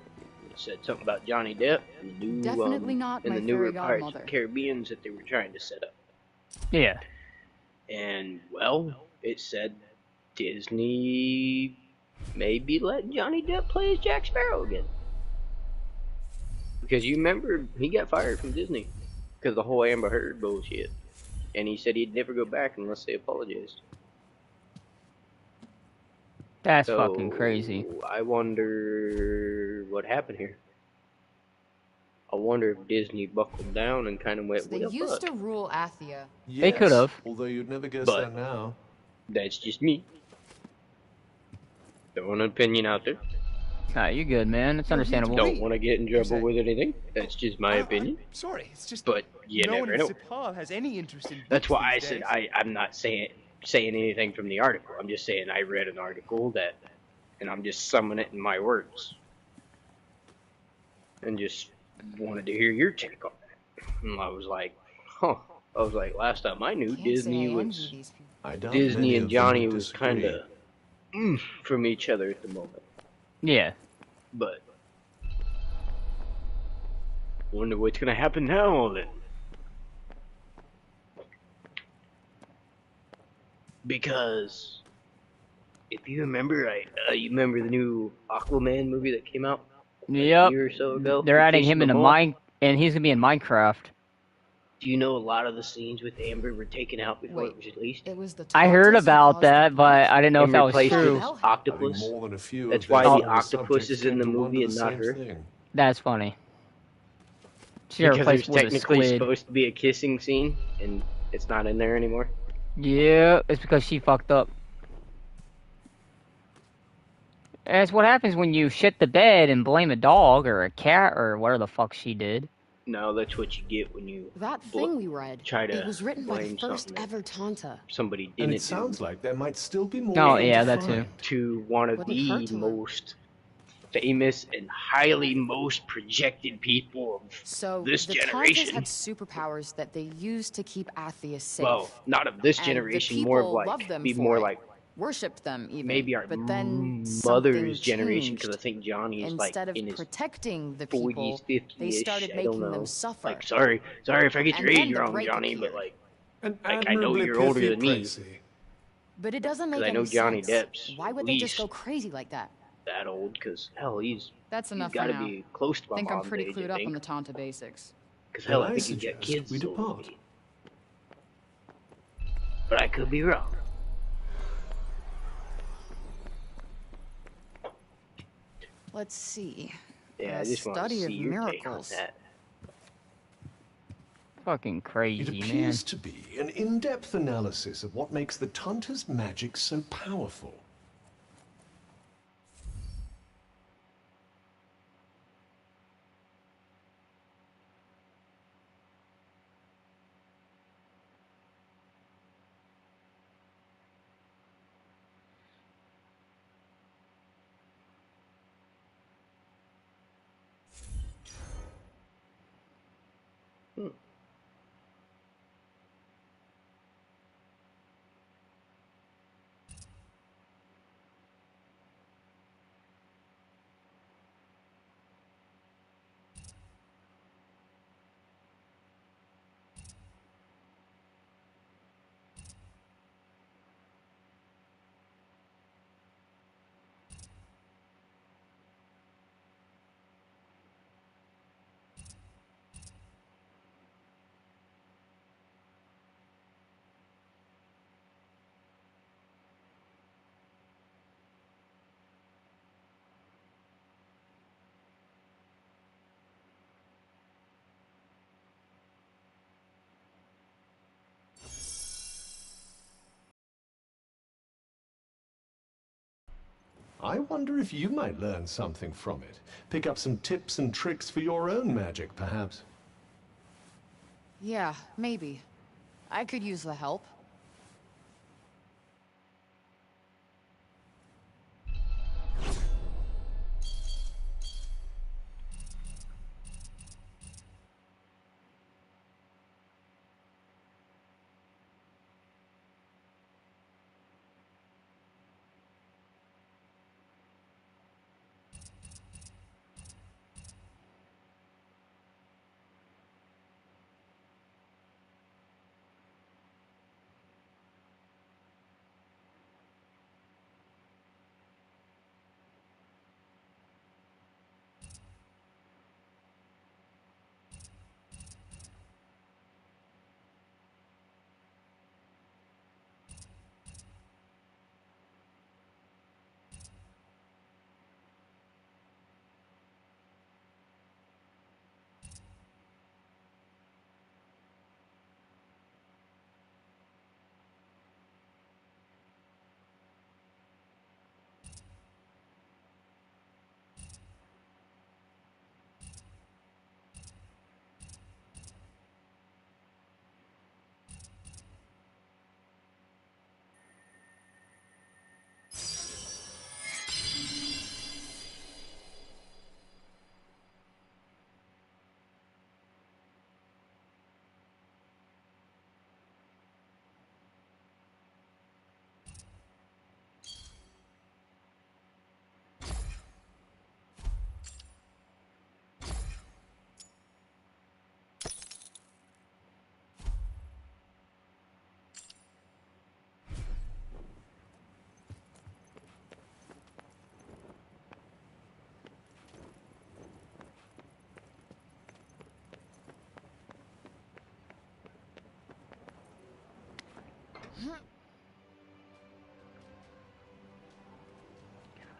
It said something about Johnny Depp and the new,
Definitely not
and
my
the newer
fairy
Pirates of
godmother.
the Caribbeans that they were trying to set up.
Yeah.
And, well, it said Disney may be letting Johnny Depp play as Jack Sparrow again. Because you remember, he got fired from Disney because of the whole Amber Heard bullshit. And he said he'd never go back unless they apologized.
That's
So,
fucking crazy.
I wonder what happened here. I wonder if Disney buckled down and kind of went,
They
well,
used
fuck.
to rule Athia.
They could have.
Although you'd never guess
But-
that now.
That's just me. Throwing an opinion out there.
Nah, you're good, man. It's understandable.
Don't want to get in trouble with anything. That's just my opinion.
Sorry, it's just.
But you
no one
never
in
know.
Sepal has any interest in.
That's
books
why I
these
said
days.
I'm not saying anything from the article. I'm just saying I read an article that, and I'm just summing it in my words, and just wanted to hear your take on that. And I was like, huh. I was like, last time I knew, Disney was
I doubt
Disney
many
and
of them
Johnny
would
was
disagree.
kind of from each other at the moment.
Yeah.
But wonder what's gonna happen now then. Because if you remember, you remember the new Aquaman movie that came out
Yep.
a year or so ago?
They're adding him
Jason
into
Momoa?
Mine, and he's gonna be in Minecraft.
Do you know a lot of the scenes with Amber were taken out before
Wait,
it was released?
It was the
I heard
tortoise who
about
caused
that,
the
but I didn't know if
And
that was
replaced
true.
with octopus.
More than a few
That's
of
why
the
the
other
octopus
subjects
is in
tend
the
to
movie
wonder
and
the
not
same
her.
thing.
That's funny. She got
Because there's
replaced with a
technically
squid.
supposed to be a kissing scene, and it's not in there anymore.
Yeah, it's because she fucked up. That's what happens when you shit the bed and blame a dog or a cat or whatever the fuck she did.
No, that's what you get when you
That thing we read,
try to
it was written by the
blame
first
something
ever Tanta.
somebody
And
didn't
it sounds
do
like there might still be more
Oh,
for
yeah,
to
that too.
find.
to one of
Wouldn't hurt
the
to learn.
most famous and highly most projected people of
So
this
the Tantas
generation.
had superpowers that they used to keep Athia safe.
Well, not of this
And
generation,
the
more of
people
like,
loved them
be
for
more
it,
like
worshipped them even.
maybe our
but then
mother's
something
generation, because I
changed.
think Johnny's
Instead
like in
of
his
protecting the
40s,
people,
50s.
they started
I don't
making them
know.
suffer.
Like, sorry if I get your
And then
age
the
wrong,
break
Johnny,
appeared.
but like
An
I know
admirably
you're older
pithy
than me.
précis.
But it doesn't make
Because I know
any
Johnny
sense.
Depp's
Why would
at
they just
least
go crazy like that?
that old, because hell, he's
That's enough
got
for
to
now.
be close to my
Think I'm
mom's
pretty
age,
clued
I
up on
think.
the Tanta basics.
Because hell,
Then
I
I
think he's got
suggest
kids.
we
So
depart.
maybe. But I could be wrong.
Let's see.
Yeah,
A
I just want to
study
see
of
your
miracles.
take on that.
Fucking
It
crazy, man.
appears to be an in-depth analysis of what makes the Tanta's magic so powerful. I wonder if you might learn something from it. Pick up some tips and tricks for your own magic, perhaps.
Yeah, maybe. I could use the help.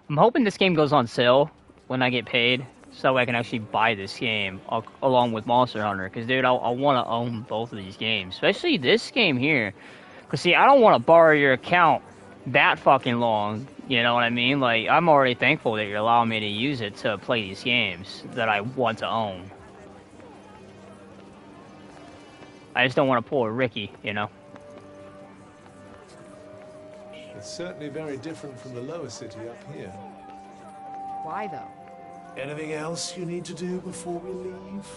I'm hoping this game goes on sale when I get paid, so I can actually buy this game along with Monster Hunter. Because, dude, I want to own both of these games, especially this game here. Because, see, I don't want to borrow your account that fucking long. You know what I mean? Like, I'm already thankful that you're allowing me to use it to play these games that I want to own. I just don't want to pull a Ricky, you know?
It's certainly very different from the lower city up here.
Why, though?
Anything else you need to do before we leave?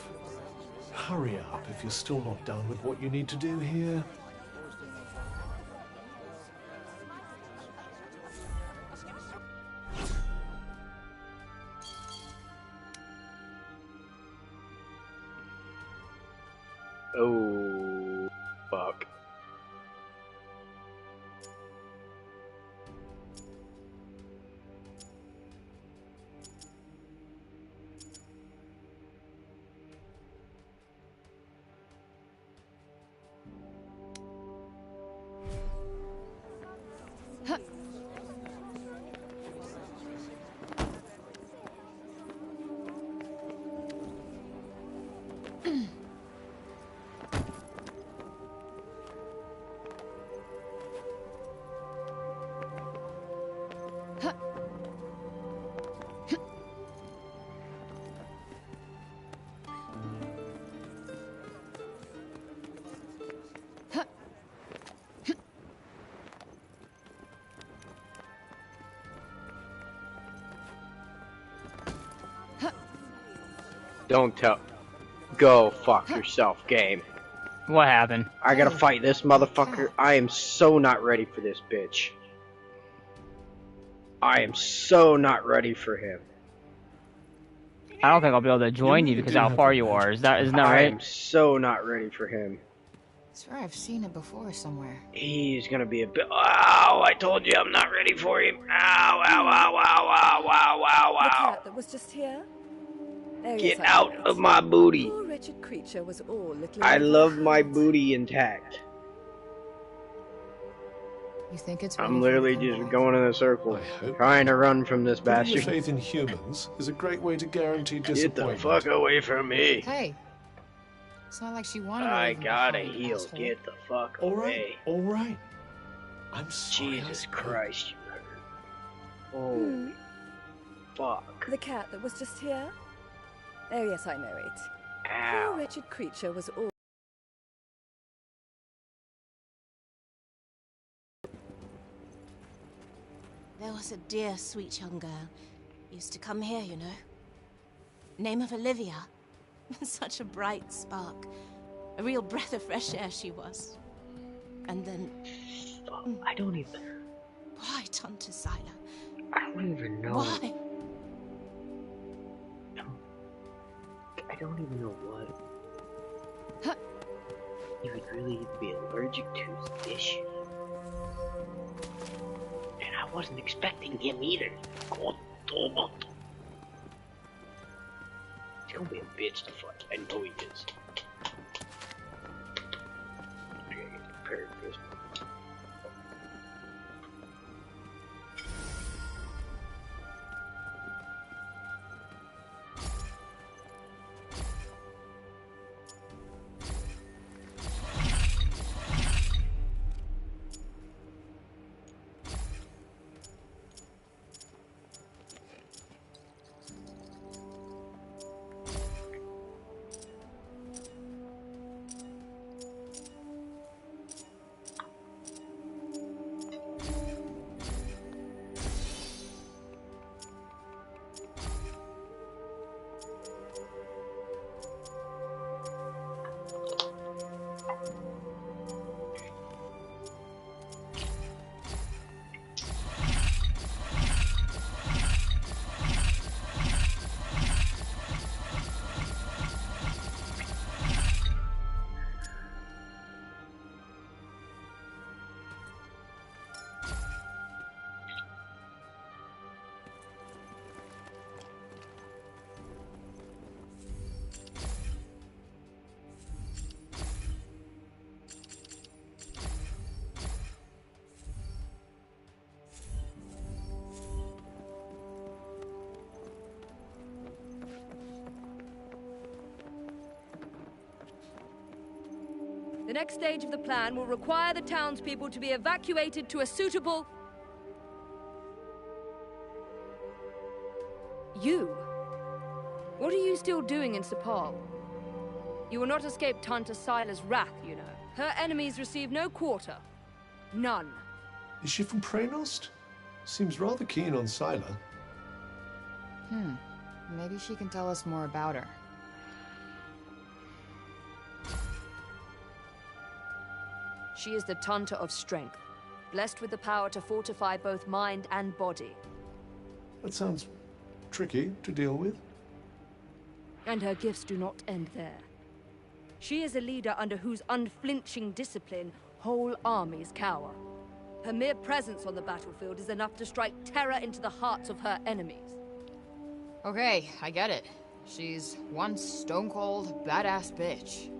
Hurry up if you're still not done with what you need to do here.
Oh, fuck. Don't tell. Go fuck yourself, game.
What happened?
I gotta fight this motherfucker. I am so not ready for this bitch. I am so not ready for him.
I don't think I'll be able to join you because of how far you are. Isn't that
I
right?
am so not ready for him.
I swear I've seen it before somewhere.
He's gonna be a bit. Ow! I told you I'm not ready for him. Ow! Ow! Ow! Ow! Ow! Ow! Ow!
The
Ow!
cat that was just here? Oh,
Get
yes, I
out
know
of
it.
my booty.
Poor wretched creature was all little.
I love my booty intact.
You think it's
I'm literally just going in a circle, trying to run from this
Putting your
bastard.
faith in humans is a great way to guarantee disappointment.
Get the fuck away from me.
Hey. It's not like she wanted to
I
leave him
gotta
behind,
heal.
asshole.
Get the fuck
All right,
away.
all right. I'm sorry.
Jesus Christ, you murderer. Oh, fuck.
The cat that was just here? Oh, yes, I know it.
Ow.
Poor wretched creature was all.
There was a dear, sweet young girl. Used to come here, you know. Name of Olivia. Such a bright spark. A real breath of fresh air she was. And then...
I don't even...
Why, Tante Sila?
I don't even know.
Why?
I don't even know what you would really be allergic to this shit. And I wasn't expecting him either. God damn it. He's gonna be a bitch to fuck. I know he is. I gotta get prepared for this.
The next stage of the plan will require the townspeople to be evacuated to a suitable...
You? What are you still doing in Sepal? You will not escape Tanta Sila's wrath, you know. Her enemies receive no quarter. None.
Is she from Praenost? Seems rather keen on Sila.
Maybe she can tell us more about her.
She is the Tanta of Strength, blessed with the power to fortify both mind and body.
That sounds tricky to deal with.
And her gifts do not end there. She is a leader under whose unflinching discipline whole armies cower. Her mere presence on the battlefield is enough to strike terror into the hearts of her enemies.
Okay, I get it. She's one stone-cold, badass bitch.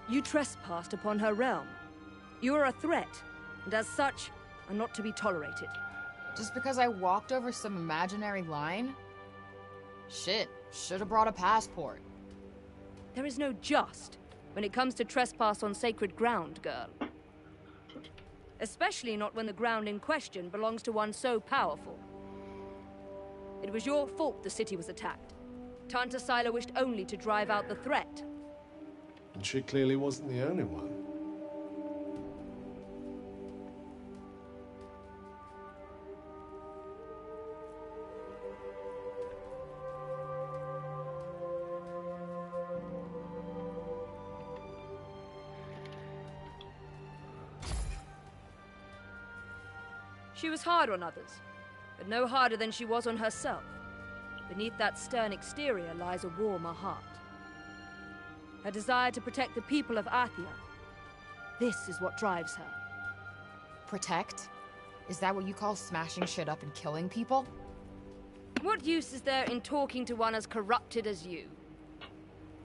You trespassed upon her realm. You are a threat, and as such, are not to be tolerated.
Just because I walked over some imaginary line? Shit, should have brought a passport.
There is no just when it comes to trespass on sacred ground, girl. Especially not when the ground in question belongs to one so powerful. It was your fault the city was attacked. Tanta Sila wished only to drive out the threat.
And she clearly wasn't the only one.
She was hard on others, but no harder than she was on herself. Beneath that stern exterior lies a warmer heart. Her desire to protect the people of Athia. This is what drives her.
Protect? Is that what you call smashing shit up and killing people?
What use is there in talking to one as corrupted as you?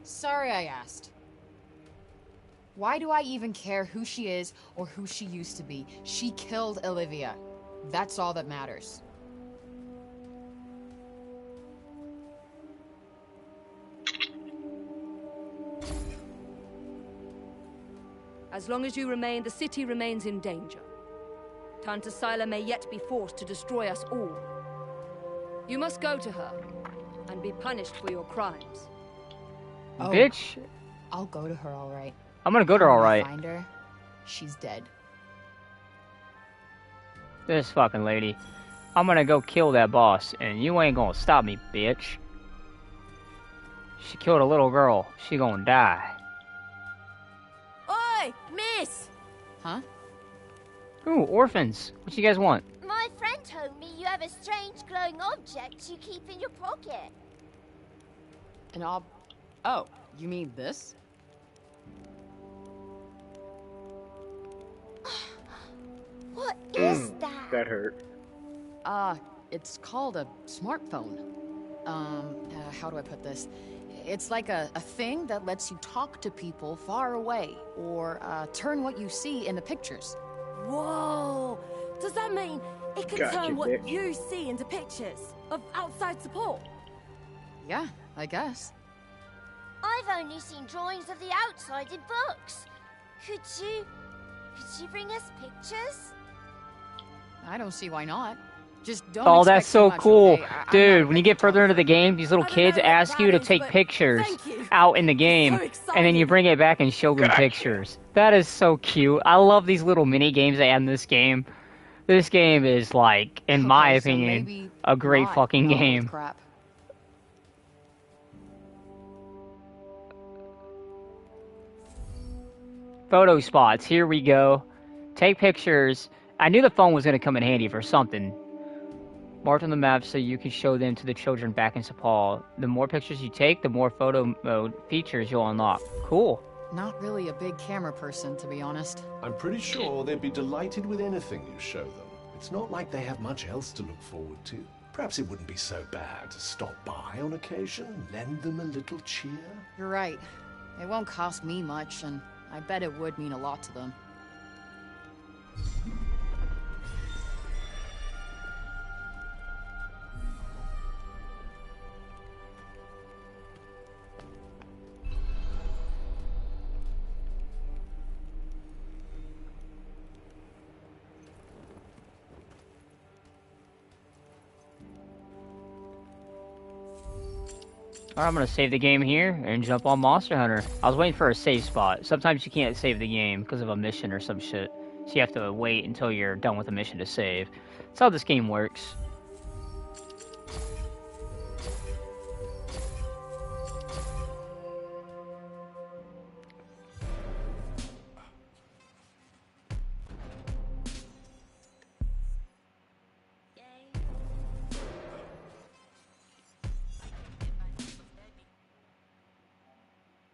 Sorry I asked. Why do I even care who she is or who she used to be? She killed Olivia. That's all that matters.
As long as you remain, the city remains in danger. Tanta Sila may yet be forced to destroy us all. You must go to her and be punished for your crimes.
Oh,
Bitch.
I'll go to her, all right.
I'm gonna go to her, all right.
Find her. She's dead.
This fucking lady. I'm gonna go kill that boss, and you ain't gonna stop me, bitch. She killed a little girl. She gonna die.
Oi, miss!
Huh?
Ooh, orphans. What you guys want?
My friend told me you have a strange glowing object you keep in your pocket.
An Oh, you mean this?
What is that?
That hurt.
It's called a smartphone. How do I put this? It's like a thing that lets you talk to people far away, or turn what you see into pictures.
Whoa! Does that mean it can
Gotcha,
turn what
bitch.
you see into pictures of outside support?
Yeah, I guess.
I've only seen drawings of the outside in books. Could you bring us pictures?
I don't see why not. Just don't.
Oh,
expect
that's
too
so
much,
cool.
okay? I'm
Dude,
not
when you
ready
get
to
further
talk
into the game, these little kids ask you to take pictures out in the game, and then you bring it back and show them pictures. That is so cute. I love these little mini games they have in this game. This game is, like, in my
so
opinion,
maybe
a great
not
fucking
all this
game.
crap.
Photo spots. Here we go. Take pictures. I knew the phone was going to come in handy for something. Marked on the map so you can show them to the children back in Sepal. The more pictures you take, the more photo mode features you'll unlock. Cool.
Not really a big camera person, to be honest.
I'm pretty sure they'd be delighted with anything you show them. It's not like they have much else to look forward to. Perhaps it wouldn't be so bad to stop by on occasion, lend them a little cheer.
You're right. It won't cost me much, and I bet it would mean a lot to them.
Alright, I'm gonna save the game here and jump on Monster Hunter. I was waiting for a save spot. Sometimes you can't save the game because of a mission or some shit. So you have to wait until you're done with the mission to save. That's how this game works.